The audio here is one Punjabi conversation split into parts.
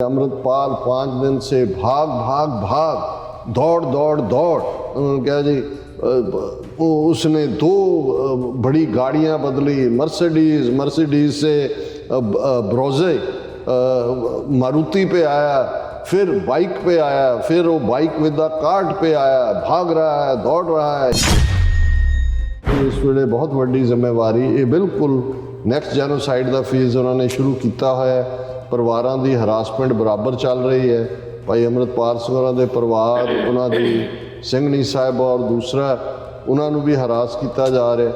अमृतपाल 5 दिन से भाग भाग भाग दौड़ दौड़ दौड़, उन्होंने कहा जी उसने 2 बड़ी गाड़ियां बदली, मर्सिडीज से ब्रोजे मारुति पे आया, फिर बाइक पे आया, फिर वो बाइक विद द कार्ट पे आया, भाग रहा है, दौड़ रहा है। इस वे बहुत वड्डी जिम्मेवारी ये बिल्कुल नैक्सट जेनोसाइड का फेज़ उन्होंने शुरू किया है। परिवारों की हरासमेंट बराबर चल रही है। भाई अमृतपाल सिंह उन्होंने परिवार, उन्होंने सिंघनी साहब और दूसरा उन्होंने भी हरास किया जा रहा।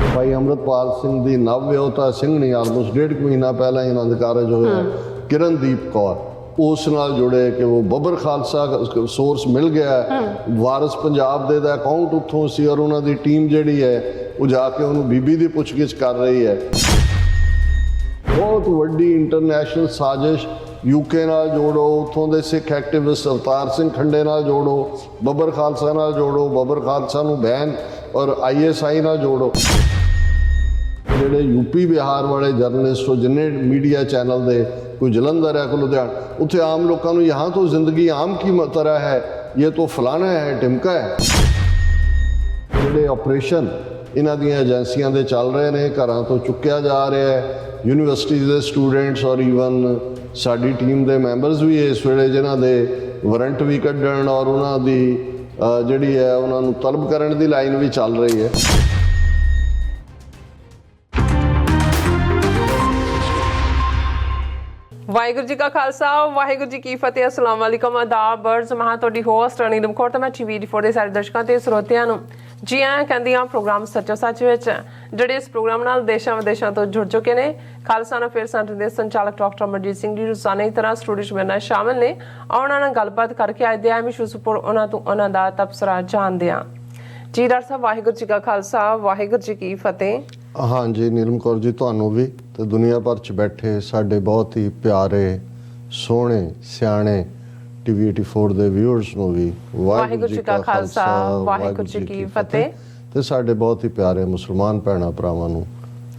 भाई अमृतपाल सिंह की नवविआहता सिंघनी आलमोस्ट 1.5 महीना पहले इन्होंने कारज होया। किरणदीप कौर उस नाल जुड़े कि वो बबर खालसा सोर्स मिल गया, वारिस पंजाब दे दा अकाउंट उत्थों सी और उन्होंने टीम जिहड़ी है वो जाके उन्होंने बीबी की पुछगिछ कर रही है। बहुत वड्डी इंटरनेशनल साजिश यूके नाल जोड़ो, उत्थों दे सिख एक्टिविस्ट अवतार सिंह खंडे नाल जोड़ो, बबर खालसा नाल जोड़ो, बबर खालसा नूं बैन और ISI नाल जोड़ो। जिहड़े यूपी बिहार वाले जर्नलिस्ट हो, जिन्ने मीडिया चैनल दे, कोई जलंधर है, कोई लुधियाना, उत्थे आम लोगों को यहाँ तो जिंदगी आम की तरह है, ये तो फलाना है, टिमका है। जिहड़े ऑपरेशन इन्हां दी एजेंसियां दे चल रहे ने, घरां तो चुक्या जा रहा है। यूनिवर्सिटीज़ के स्टूडेंट्स और ईवन साडी टीम के मैंबरस भी इस वेले जिन्हां दे वारंट भी कड्ढण और उन्हां दी जिहड़ी है उन्हां नूं तलब करन दी लाइन भी चल रही है। वाहिगुरू जी का खालसा वाहिगुरू जी की फतेह। अस्सलाम वालेकुम, आदाब, अर्ज़ महा तुहाडी होस्ट रणीदम कौर ते मैं TV84 ਦੇ ਸਾਰੇ ਦਰਸ਼ਕਾਂ ਤੇ ਸਰੋਤਿਆਂ ਨੂੰ जी आया कहती हाँ। प्रोग्राम सचो सच विच ਜਿਹੜੇ इस प्रोग्राम नाल देशां विदेशां तो जुड़ चुके ने। खालसा अफेयर सेंटर के संचालक डॉक्टर अमरजीत सिंह जी रोजाना की तरह स्टूडियो च मेरे नाल शामिल ने। उन्हां नाल गलबात करके अज दे अहम इशूज़ उपर उन्हां तो उन्हां दा तबसरा जानदे हां। जी डॉक्टर साहब, वाहिगुरू जी का खालसा वाहिगुरू जी की फतेह। हाँ जी नीलम कौर जी, तुहानूं भी ते दुनिया भर च बैठे साडे बहुत ही प्यारे सोहणे सियाणे TV84 ਦੇ ਵਿਊਅਰਸ ਨੂੰ ਵੀ ਵਾਹਿਗੁਰੂ ਜੀ ਕਾ ਖਾਲਸਾ ਵਾਹਿਗੁਰੂ ਜੀ ਕੀ ਫਤਿਹ ਤੇ ਸਾਡੇ ਬਹੁਤ ਹੀ ਪਿਆਰੇ ਮੁਸਲਮਾਨ ਭੈਣਾਂ ਭਰਾਵਾਂ ਨੂੰ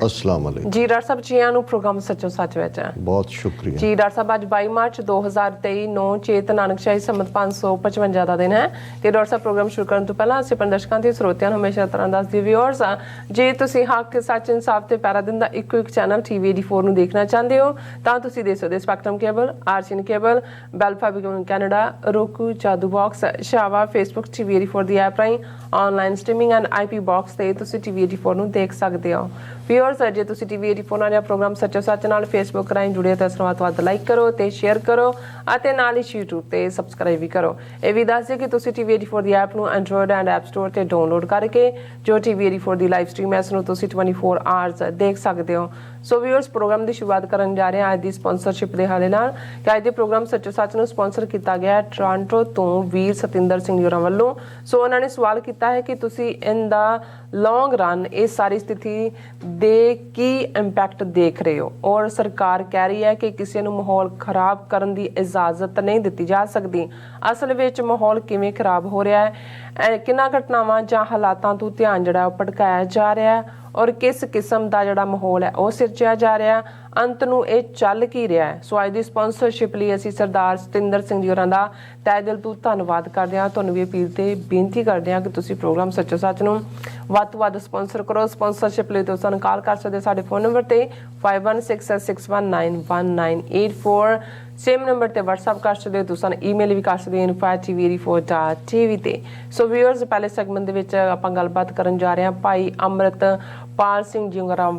अस्सलाम वालेकुम। जी डॉक्टर साहब, जी आनू प्रोग्राम सचो सच विच बहुत शुक्रिया जी। डॉक्टर साहब, अज 22 मार्च 2023 9 चेत नानकशाही संमत 555 का दिन है। तो डॉक्टर साहब, प्रोग्राम शुरू करने तो पहला असीं अपने दर्शकों ते श्रोतिਆਂ ਨੂੰ हमेशा तरह दसदे व्यूअर्स जे तुसीं हक सच इंसाफ ते पैरा दिन दा इक्को एक चैनल TV84 ਨੂੰ देखना चाहते हो ਤਾਂ ਤੁਸੀਂ ਦੇਖ ਸਕਦੇ Spectrum cable, RCN cable, Bell fibre Canada, roku, Jadoo box, शावा, फेसबुक TV84 ਦੀ ऐप ਰਾਹੀਂ online streaming and IP box ਤੇ ਤੁਸੀਂ TV84 ਨੂੰ ਦੇਖ ਸਕਦੇ ਹੋ। व्यूअर्स जे तुसीं TV84 ਨਾਲ प्रोग्राम सचो सच नाल फेसबुक ਰਾਹੀਂ जुड़े तो इस बात लाइक करो तो शेयर करो ਅਤੇ ਨਾਲ ਹੀ YouTube ਤੇ सबसक्राइब भी करो। ਇਹ ਵੀ ਦੱਸ ਦਿਓ ਕਿ ਤੁਸੀਂ TV84 ਦੀ ਐਪ ਨੂੰ ਐਂਡਰੋਇਡ ਐਂਡ ਐਪ ਸਟੋਰ ਤੇ ਡਾਊਨਲੋਡ ਕਰਕੇ ਜੋ TV84 ਦੀ ਲਾਈਵ ਸਟ੍ਰੀਮ ਹੈ ਇਸ ਨੂੰ ਤੁਸੀਂ 24 ਆਵਰਸ ਦੇਖ ਸਕਦੇ ਹੋ। ਸੋ व्यूअर्स, प्रोग्राम की शुरुआत ਕਰਨ ਜਾ ਰਹੇ ਹਾਂ ਅੱਜ ਦੀ ਸਪਾਂਸਰਸ਼ਿਪ ਦੇ ਹਵਾਲੇ ਨਾਲ ਕਿ ਅੱਜ ਦੇ प्रोग्राम सचो सच ਨੂੰ ਸਪਾਂਸਰ ਕੀਤਾ ਗਿਆ ਟੋਰਾਂਟੋ ਤੋਂ ਵੀਰ ਸਤਿੰਦਰ ਸਿੰਘ ਜੀ ਹੋਰਾਂ ਵੱਲੋਂ। ਸੋ ਉਹਨਾਂ ਨੇ ਸਵਾਲ ਕੀਤਾ ਹੈ ਕਿ ਤੁਸੀਂ ਇਨ ਦਾ ਲੌਂਗ ਰਨ ਇਸ ਸਾਰੀ ਸਥਿਤੀ ਦੇ ਕੀ ਇੰਪੈਕਟ ਦੇਖ ਰਹੇ ਹੋ ਔਰ ਸਰਕਾਰ ਕਹਿ ਰਹੀ ਹੈ ਕਿ ਕਿਸੇ ਨੂੰ ਮਾਹੌਲ ਖਰਾਬ ਕਰਨ ਦੀ ਇਜਾਜ਼ਤ ਨਹੀਂ ਦਿੱਤੀ ਜਾ ਸਕਦੀ। ਅਸਲ ਵਿੱਚ ਮਾਹੌਲ ਕਿਵੇਂ ਖਰਾਬ ਹੋ ਰਿਹਾ ਹੈ, ਕਿੰਨਾ ਘਟਨਾਵਾਂ ਜਾਂ ਹਾਲਾਤਾਂ ਤੋਂ ਧਿਆਨ ਜਿਹੜਾ ਉਹ ਭਟਕਾਇਆ ਜਾ ਰਿਹਾ ਹੈ और किस किस्म का जोड़ा माहौल है वह सिरचिया जा रहा है, अंत नूं ये चल की रहा है। सो अज की स्पॉन्सरशिप लिए असीं सरदार सतिंदर सिंह जी होरां दा तहे दिल तो धन्नवाद करदे हां। तुहानूं भी अपील ते बेनती करदे हां कि तुसीं प्रोग्राम सचो सच नूं वध तो वध स्पॉन्सर करो। स्पॉन्सरशिप लिए तुसीं कॉल कर सकदे साडे फोन नंबर ते 5166191984, सेम नंबर ते WhatsApp कर सकदे हो, तुसीं ईमेल भी कर सकदे हो info@tv84.tv ते। सो व्यूअर्स, पहले सैगमेंट दे विच आपां गलबात करन जा रहे हां भाई अमृतपाल सिंह जी होरां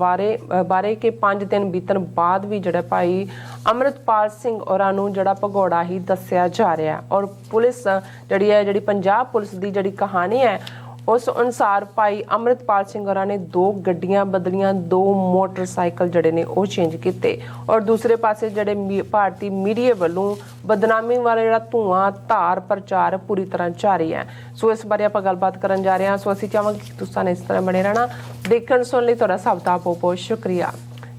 बारे कि 5 दिन बीतण बाद भी जिहड़ा भाई अमृतपाल सिंह होरां नूं जिहड़ा भगौड़ा ही दस्सिया जा रहा है और पुलिस जिहड़ी पंजाब पुलिस की जिहड़ी कहानी है उस अनुसार भाई अमृतपाल सिंह होरां ने 2 गड्डियां बदलियां, 2 मोटरसाइकिल जिहड़े ने वो चेंज किते और दूसरे पासे जिहड़े भारतीय मीडिया वालों बदनामी वाला जिहड़ा धुआं धार प्रचार पूरी तरह जारी है। सो इस बारे आपां गलबात करन जा रहे हां। सो असीं चाहांगे कि तुसां ने इस तरह बने रहना। देखण सुण लई तुहाडा सभ दा बहुत बहुत शुक्रिया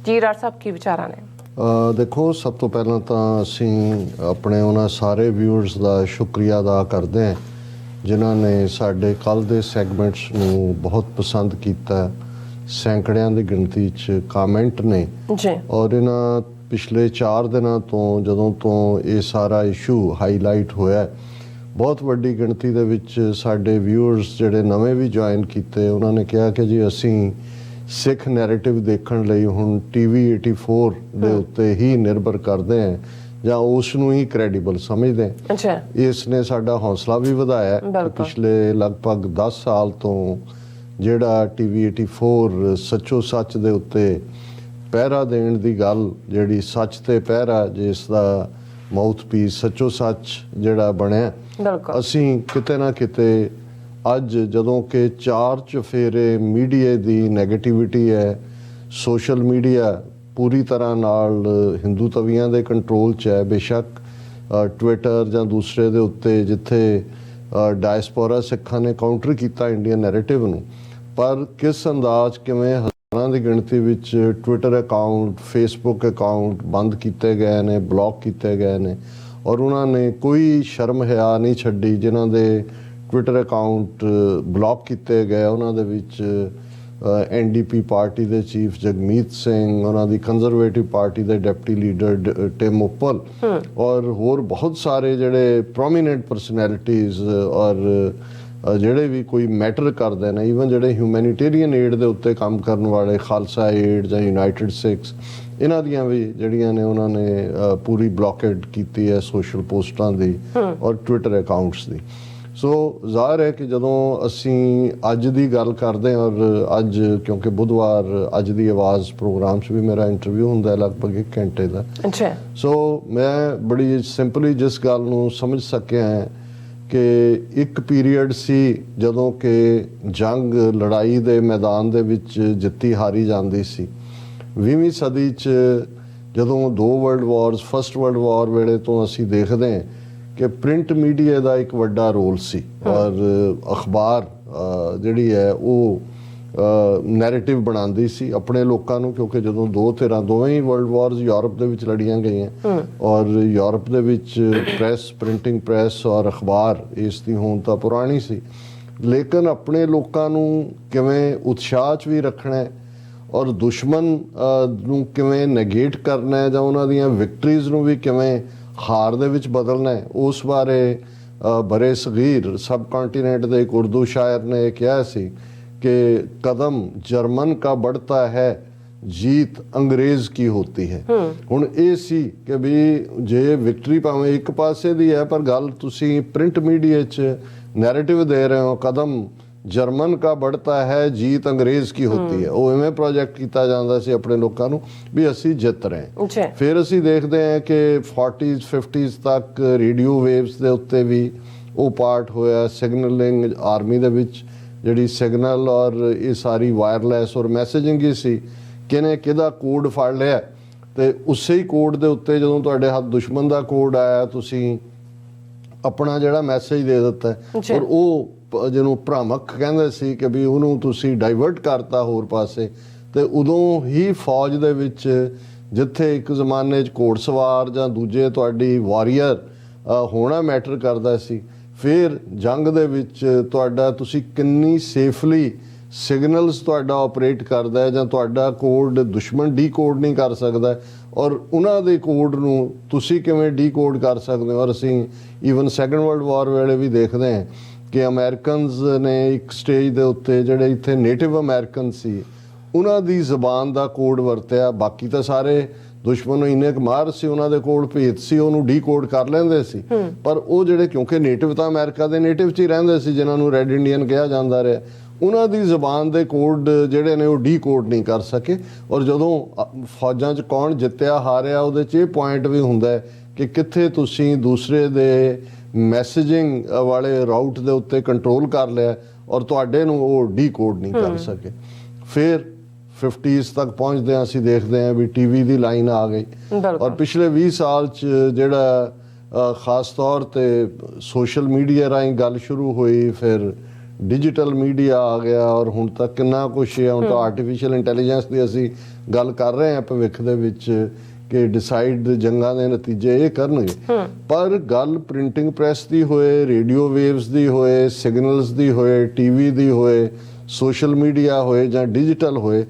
जी। डॉक्टर साहब, की विचारां ने? देखो, सब तो पहला तो असीं अपने उन्हां सारे व्यूअर्स का शुक्रिया अदा करते हैं जिन्होंने साढ़े कल के सैगमेंट्स नूं बहुत पसंद किया। सैकड़ियां की गिनती च कामेंट ने और इन्हां ਪਿਛਲੇ 4 ਦਿਨਾਂ ਤੋਂ ਜਦੋਂ ਤੋਂ ਇਹ ਸਾਰਾ ਇਸ਼ੂ ਹਾਈਲਾਈਟ ਹੋਇਆ, ਬਹੁਤ ਵੱਡੀ ਗਿਣਤੀ ਦੇ ਵਿੱਚ ਸਾਡੇ ਵਿਊਅਰਸ ਜਿਹੜੇ ਨਵੇਂ ਵੀ ਜੁਆਇਨ ਕੀਤੇ, ਉਹਨਾਂ ਨੇ ਕਿਹਾ ਕਿ ਜੀ ਅਸੀਂ ਸਿੱਖ ਨੈਰੇਟਿਵ ਦੇਖਣ ਲਈ ਹੁਣ TV 84 ਦੇ ਉੱਤੇ ਹੀ ਨਿਰਭਰ ਕਰਦੇ ਹਾਂ ਜਾਂ ਉਸ ਨੂੰ ਹੀ ਕ੍ਰੈਡੀਬਲ ਸਮਝਦੇ ਹਾਂ। ਅੱਛਾ, ਇਸ ਨੇ ਸਾਡਾ ਹੌਸਲਾ ਵੀ ਵਧਾਇਆ ਕਿ ਪਿਛਲੇ ਲਗਭਗ 10 ਸਾਲ ਤੋਂ ਜਿਹੜਾ TV 84 ਸੱਚੋ ਸੱਚ ਦੇ ਉੱਤੇ ਪਹਿਰਾ ਦੇਣ ਦੀ ਗੱਲ, ਜਿਹੜੀ ਸੱਚ ਤੇ ਪਹਿਰਾ, ਜਿਸ ਦਾ ਮਾਊਥਪੀਸ ਸੱਚੋ ਸੱਚ ਜਿਹੜਾ ਬਣਿਆ, ਬਿਲਕੁਲ ਅਸੀਂ ਕਿਤੇ ਨਾ ਕਿਤੇ ਅੱਜ ਜਦੋਂ ਕਿ 4 ਚੁਫੇਰੇ ਮੀਡੀਆ ਦੀ ਨੈਗੇਟਿਵਿਟੀ ਹੈ, ਸੋਸ਼ਲ ਮੀਡੀਆ ਪੂਰੀ ਤਰ੍ਹਾਂ ਨਾਲ ਹਿੰਦੂ ਤਵੀਆਂ ਦੇ ਕੰਟਰੋਲ 'ਚ ਹੈ। ਬੇਸ਼ੱਕ ਟਵਿੱਟਰ ਜਾਂ ਦੂਸਰੇ ਦੇ ਉੱਤੇ ਜਿੱਥੇ ਡਾਇਸਪੋਰਾ ਸਿੱਖਾਂ ਨੇ ਕਾਊਂਟਰ ਕੀਤਾ ਇੰਡੀਅਨ ਨੈਰੇਟਿਵ ਨੂੰ, ਪਰ ਕਿਸ ਅੰਦਾਜ਼ ਕਿਵੇਂ ਹਜ਼ਾਰਾਂ ਦੀ ਗਿਣਤੀ ਵਿੱਚ ਟਵਿੱਟਰ ਅਕਾਊਂਟ, ਫੇਸਬੁੱਕ ਅਕਾਊਂਟ ਬੰਦ ਕੀਤੇ ਗਏ ਨੇ, ਬਲੌਕ ਕੀਤੇ ਗਏ ਨੇ, ਔਰ ਉਹਨਾਂ ਨੇ ਕੋਈ ਸ਼ਰਮ ਹਿਆ ਨਹੀਂ ਛੱਡੀ। ਜਿਨ੍ਹਾਂ ਦੇ ਟਵਿੱਟਰ ਅਕਾਊਂਟ ਬਲੌਕ ਕੀਤੇ ਗਏ ਉਹਨਾਂ ਦੇ ਵਿੱਚ NDP ਪਾਰਟੀ ਦੇ ਚੀਫ ਜਗਮੀਤ ਸਿੰਘ, ਉਹਨਾਂ ਦੀ ਕੰਜ਼ਰਵੇਟਿਵ ਪਾਰਟੀ ਦੇ ਡਿਪਟੀ ਲੀਡਰ ਟਿਮ ਉਪਲ, ਔਰ ਹੋਰ ਬਹੁਤ ਸਾਰੇ ਜਿਹੜੇ ਪ੍ਰੋਮੀਨੈਂਟ ਪਰਸਨੈਲਿਟੀਜ਼ ਔਰ ਜਿਹੜੇ ਵੀ ਕੋਈ ਮੈਟਰ ਕਰਦੇ ਨੇ, ਈਵਨ ਜਿਹੜੇ ਹਿਊਮੈਨਿਟੇਰੀਅਨ ਏਡ ਦੇ ਉੱਤੇ ਕੰਮ ਕਰਨ ਵਾਲੇ, ਖਾਲਸਾ ਏਡ ਜਾਂ ਯੂਨਾਈਟਿਡ ਸਿੱਖਸ, ਇਹਨਾਂ ਦੀਆਂ ਵੀ ਜਿਹੜੀਆਂ ਨੇ ਉਹਨਾਂ ਨੇ ਪੂਰੀ ਬਲੌਕੇਡ ਕੀਤੀ ਹੈ ਸੋਸ਼ਲ ਪੋਸਟਾਂ ਦੀ ਔਰ ਟਵਿੱਟਰ ਅਕਾਊਂਟਸ ਦੀ। ਸੋ ਜ਼ਾਹਰ ਹੈ ਕਿ ਜਦੋਂ ਅਸੀਂ ਅੱਜ ਦੀ ਗੱਲ ਕਰਦੇ ਹਾਂ, ਔਰ ਅੱਜ ਕਿਉਂਕਿ ਬੁੱਧਵਾਰ ਅੱਜ ਦੀ ਆਵਾਜ਼ ਪ੍ਰੋਗਰਾਮ 'ਚ ਵੀ ਮੇਰਾ ਇੰਟਰਵਿਊ ਹੁੰਦਾ ਹੈ ਲਗਭਗ 1 ਘੰਟੇ ਦਾ। ਅੱਛਾ, ਸੋ ਮੈਂ ਬੜੀ ਸਿੰਪਲੀ ਜਿਸ ਗੱਲ ਨੂੰ ਸਮਝ ਸਕਿਆ ਹੈ ਕਿ ਇੱਕ ਪੀਰੀਅਡ ਸੀ ਜਦੋਂ ਕਿ ਜੰਗ, ਲੜਾਈ ਦੇ ਮੈਦਾਨ ਦੇ ਵਿੱਚ ਜਿੱਤੀ ਹਾਰੀ ਜਾਂਦੀ ਸੀ। 20ਵੀਂ ਸਦੀ 'ਚ ਜਦੋਂ 2 ਵਰਲਡ ਵਾਰਸ, ਫਸਟ ਵਰਲਡ ਵਾਰ ਵੇਲੇ ਤੋਂ ਅਸੀਂ ਦੇਖਦੇ ਹਾਂ ਕਿ ਪ੍ਰਿੰਟ ਮੀਡੀਆ ਦਾ ਇੱਕ ਵੱਡਾ ਰੋਲ ਸੀ, ਔਰ ਅਖਬਾਰ ਜਿਹੜੀ ਹੈ ਉਹ ਨੈਰੇਟਿਵ ਬਣਾਉਂਦੀ ਸੀ ਆਪਣੇ ਲੋਕਾਂ ਨੂੰ, ਕਿਉਂਕਿ ਜਦੋਂ ਦੋਵੇਂ ਹੀ ਵਰਲਡ ਵਾਰਸ ਯੂਰਪ ਦੇ ਵਿੱਚ ਲੜੀਆਂ ਗਈਆਂ, ਔਰ ਯੂਰਪ ਦੇ ਵਿੱਚ ਪ੍ਰੈਸ, ਪ੍ਰਿੰਟਿੰਗ ਪ੍ਰੈਸ ਔਰ ਅਖਬਾਰ ਇਸ ਦੀ ਹੋਂਦ ਤਾਂ ਪੁਰਾਣੀ ਸੀ, ਲੇਕਿਨ ਆਪਣੇ ਲੋਕਾਂ ਨੂੰ ਕਿਵੇਂ ਉਤਸ਼ਾਹ 'ਚ ਵੀ ਰੱਖਣਾ ਹੈ ਔਰ ਦੁਸ਼ਮਣ ਨੂੰ ਕਿਵੇਂ ਨੈਗੇਟ ਕਰਨਾ ਹੈ ਜਾਂ ਉਹਨਾਂ ਦੀਆਂ ਵਿਕਟਰੀਜ਼ ਨੂੰ ਵੀ ਕਿਵੇਂ ਹਾਰ ਦੇ ਵਿੱਚ ਬਦਲਣਾ ਹੈ, ਉਸ ਬਾਰੇ ਬਰੇ ਸਗੀਰ ਸਬ ਕੰਟੀਨੈਂਟ ਦੇ ਇੱਕ ਉਰਦੂ ਸ਼ਾਇਰ ਨੇ ਕਿਹਾ ਸੀ ਕਿ ਕਦਮ ਜਰਮਨ ਕਾ बढ़ता है, जीत अंग्रेज की होती है। ਹੁਣ ਇਹ ਸੀ ਕਿ ਵੀ ਜੇ ਵਿਕਟਰੀ ਭਾਵੇਂ ਇੱਕ ਪਾਸੇ ਦੀ ਹੈ, ਪਰ ਗੱਲ ਤੁਸੀਂ ਪ੍ਰਿੰਟ ਮੀਡੀਆ 'ਚ ਨੈਰੇਟਿਵ ਦੇ ਰਹੇ ਹੋ, ਕਦਮ ਜਰਮਨ ਕਾ बढ़ता है, जीत अंग्रेज की होती है। ਉਹ ਐਵੇਂ ਪ੍ਰੋਜੈਕਟ ਕੀਤਾ ਜਾਂਦਾ ਸੀ ਆਪਣੇ ਲੋਕਾਂ ਨੂੰ ਵੀ ਅਸੀਂ ਜਿੱਤ ਰਹੇ ਹਾਂ। ਫਿਰ ਅਸੀਂ ਦੇਖਦੇ ਹਾਂ ਕਿ 40s 50s ਤੱਕ ਰੇਡੀਓ ਵੇਵਸ ਦੇ ਉੱਤੇ ਵੀ ਉਹ ਪਾਰਟ ਹੋਇਆ। ਸਿਗਨਲਿੰਗ ਆਰਮੀ ਦੇ ਵਿੱਚ ਜਿਹੜੀ ਸਿਗਨਲ ਔਰ ਇਹ ਸਾਰੀ ਵਾਇਰਲੈਸ ਔਰ ਮੈਸੇਜਿੰਗ ਹੀ ਸੀ, ਕਿਹਨੇ ਕਿਹਦਾ ਕੋਡ ਫੜ ਲਿਆ ਤੇ ਉਸੇ ਹੀ ਕੋਡ ਦੇ ਉੱਤੇ ਜਦੋਂ ਤੁਹਾਡੇ ਹੱਥ ਦੁਸ਼ਮਣ ਦਾ ਕੋਡ ਆਇਆ, ਤੁਸੀਂ ਆਪਣਾ ਜਿਹੜਾ ਮੈਸੇਜ ਦੇ ਦਿੱਤਾ ਔਰ ਉਹ ਜਿਹਨੂੰ ਭ੍ਰਾਮਕ ਕਹਿੰਦੇ ਸੀ ਕਿ ਵੀ ਉਹਨੂੰ ਤੁਸੀਂ ਡਾਈਵਰਟ ਕਰਤਾ ਹੋਰ ਪਾਸੇ। ਤੇ ਉਦੋਂ ਹੀ ਫੌਜ ਦੇ ਵਿੱਚ ਜਿੱਥੇ ਇੱਕ ਜ਼ਮਾਨੇ 'ਚ ਘੋੜਸਵਾਰ ਜਾਂ ਦੂਜੇ ਤੁਹਾਡੀ ਵਾਰੀਅਰ ਹੋਣਾ ਮੈਟਰ ਕਰਦਾ ਸੀ, ਫਿਰ ਜੰਗ ਦੇ ਵਿੱਚ ਤੁਹਾਡਾ ਤੁਸੀਂ ਕਿੰਨੀ ਸੇਫਲੀ ਸਿਗਨਲਸ ਤੁਹਾਡਾ ਆਪਰੇਟ ਕਰਦਾ ਹੈ ਜਾਂ ਤੁਹਾਡਾ ਕੋਡ ਦੁਸ਼ਮਣ ਡੀਕੋਡ ਨਹੀਂ ਕਰ ਸਕਦਾ, ਔਰ ਉਹਨਾਂ ਦੇ ਕੋਡ ਨੂੰ ਤੁਸੀਂ ਕਿਵੇਂ ਡੀਕੋਡ ਕਰ ਸਕਦੇ ਹੋ। ਔਰ ਅਸੀਂ ਈਵਨ ਸੈਕੰਡ ਵਰਲਡ ਵਾਰ ਵੇਲੇ ਵੀ ਦੇਖਦੇ ਹਾਂ ਕਿ ਅਮਰੀਕਨਸ ਨੇ ਇੱਕ ਸਟੇਜ ਦੇ ਉੱਤੇ ਜਿਹੜੇ ਇੱਥੇ ਨੇਟਿਵ ਅਮਰੀਕਨ ਸੀ ਉਹਨਾਂ ਦੀ ਜ਼ਬਾਨ ਦਾ ਕੋਡ ਵਰਤਿਆ। ਬਾਕੀ ਤਾਂ ਸਾਰੇ ਦੁਸ਼ਮਣ ਨੂੰ ਇੰਨੇ ਕੁ ਮਾਰ ਸੀ, ਉਹਨਾਂ ਦੇ ਕੋਲ ਭੇਤ ਸੀ, ਉਹਨੂੰ ਡੀਕੋਡ ਕਰ ਲੈਂਦੇ ਸੀ, ਪਰ ਉਹ ਜਿਹੜੇ ਕਿਉਂਕਿ ਨੇਟਿਵ ਤਾਂ ਅਮਰੀਕਾ ਦੇ ਨੇਟਿਵ 'ਚ ਹੀ ਰਹਿੰਦੇ ਸੀ, ਜਿਨ੍ਹਾਂ ਨੂੰ ਰੈੱਡ ਇੰਡੀਅਨ ਕਿਹਾ ਜਾਂਦਾ ਰਿਹਾ, ਉਹਨਾਂ ਦੀ ਜ਼ਬਾਨ ਦੇ ਕੋਡ ਜਿਹੜੇ ਨੇ ਉਹ ਡੀਕੋਡ ਨਹੀਂ ਕਰ ਸਕੇ। ਔਰ ਜਦੋਂ ਫੌਜਾਂ 'ਚ ਕੌਣ ਜਿੱਤਿਆ ਹਾਰਿਆ, ਉਹਦੇ 'ਚ ਇਹ ਪੁਆਇੰਟ ਵੀ ਹੁੰਦਾ ਹੈ ਕਿ ਕਿੱਥੇ ਤੁਸੀਂ ਦੂਸਰੇ ਦੇ ਮੈਸੇਜਿੰਗ ਵਾਲੇ ਰਾਊਟ ਦੇ ਉੱਤੇ ਕੰਟਰੋਲ ਕਰ ਲਿਆ ਔਰ ਤੁਹਾਡੇ ਨੂੰ ਉਹ ਡੀਕੋਡ ਨਹੀਂ ਕਰ ਸਕੇ। ਫਿਰ 50s ਤੱਕ ਪਹੁੰਚਦੇ ਹਾਂ, ਅਸੀਂ ਦੇਖਦੇ ਹਾਂ ਵੀ TV ਦੀ ਲਾਈਨ ਆ ਗਈ ਔਰ ਪਿਛਲੇ 20 ਸਾਲ 'ਚ ਜਿਹੜਾ ਖਾਸ ਤੌਰ ਤੇ ਸੋਸ਼ਲ ਮੀਡੀਆ ਰਾਹੀਂ ਗੱਲ ਸ਼ੁਰੂ ਹੋਈ, ਫਿਰ ਡਿਜੀਟਲ ਮੀਡੀਆ ਆ ਗਿਆ ਔਰ ਹੁਣ ਤੱਕ ਕਿੰਨਾ ਕੁਛ ਹੈ। ਹੁਣ ਤਾਂ ਆਰਟੀਫਿਸ਼ੀਅਲ ਇੰਟੈਲੀਜੈਂਸ ਦੀ ਅਸੀਂ ਗੱਲ ਕਰ ਰਹੇ ਹਾਂ ਭਵਿੱਖ ਦੇ ਵਿੱਚ ਕਿ ਡਿਸਾਈਡ ਜੰਗਾਂ ਦੇ ਨਤੀਜੇ ਇਹ ਕਰਨਗੇ। ਪਰ ਗੱਲ ਪ੍ਰਿੰਟਿੰਗ ਪ੍ਰੈਸ ਦੀ ਹੋਏ, ਰੇਡੀਓ ਵੇਵਸ ਦੀ ਹੋਏ, ਸਿਗਨਲਸ ਦੀ ਹੋਏ, TV ਦੀ ਹੋਏ, ਸੋਸ਼ਲ ਮੀਡੀਆ ਹੋਏ ਜਾਂ ਡਿਜੀਟਲ ਹੋਏ,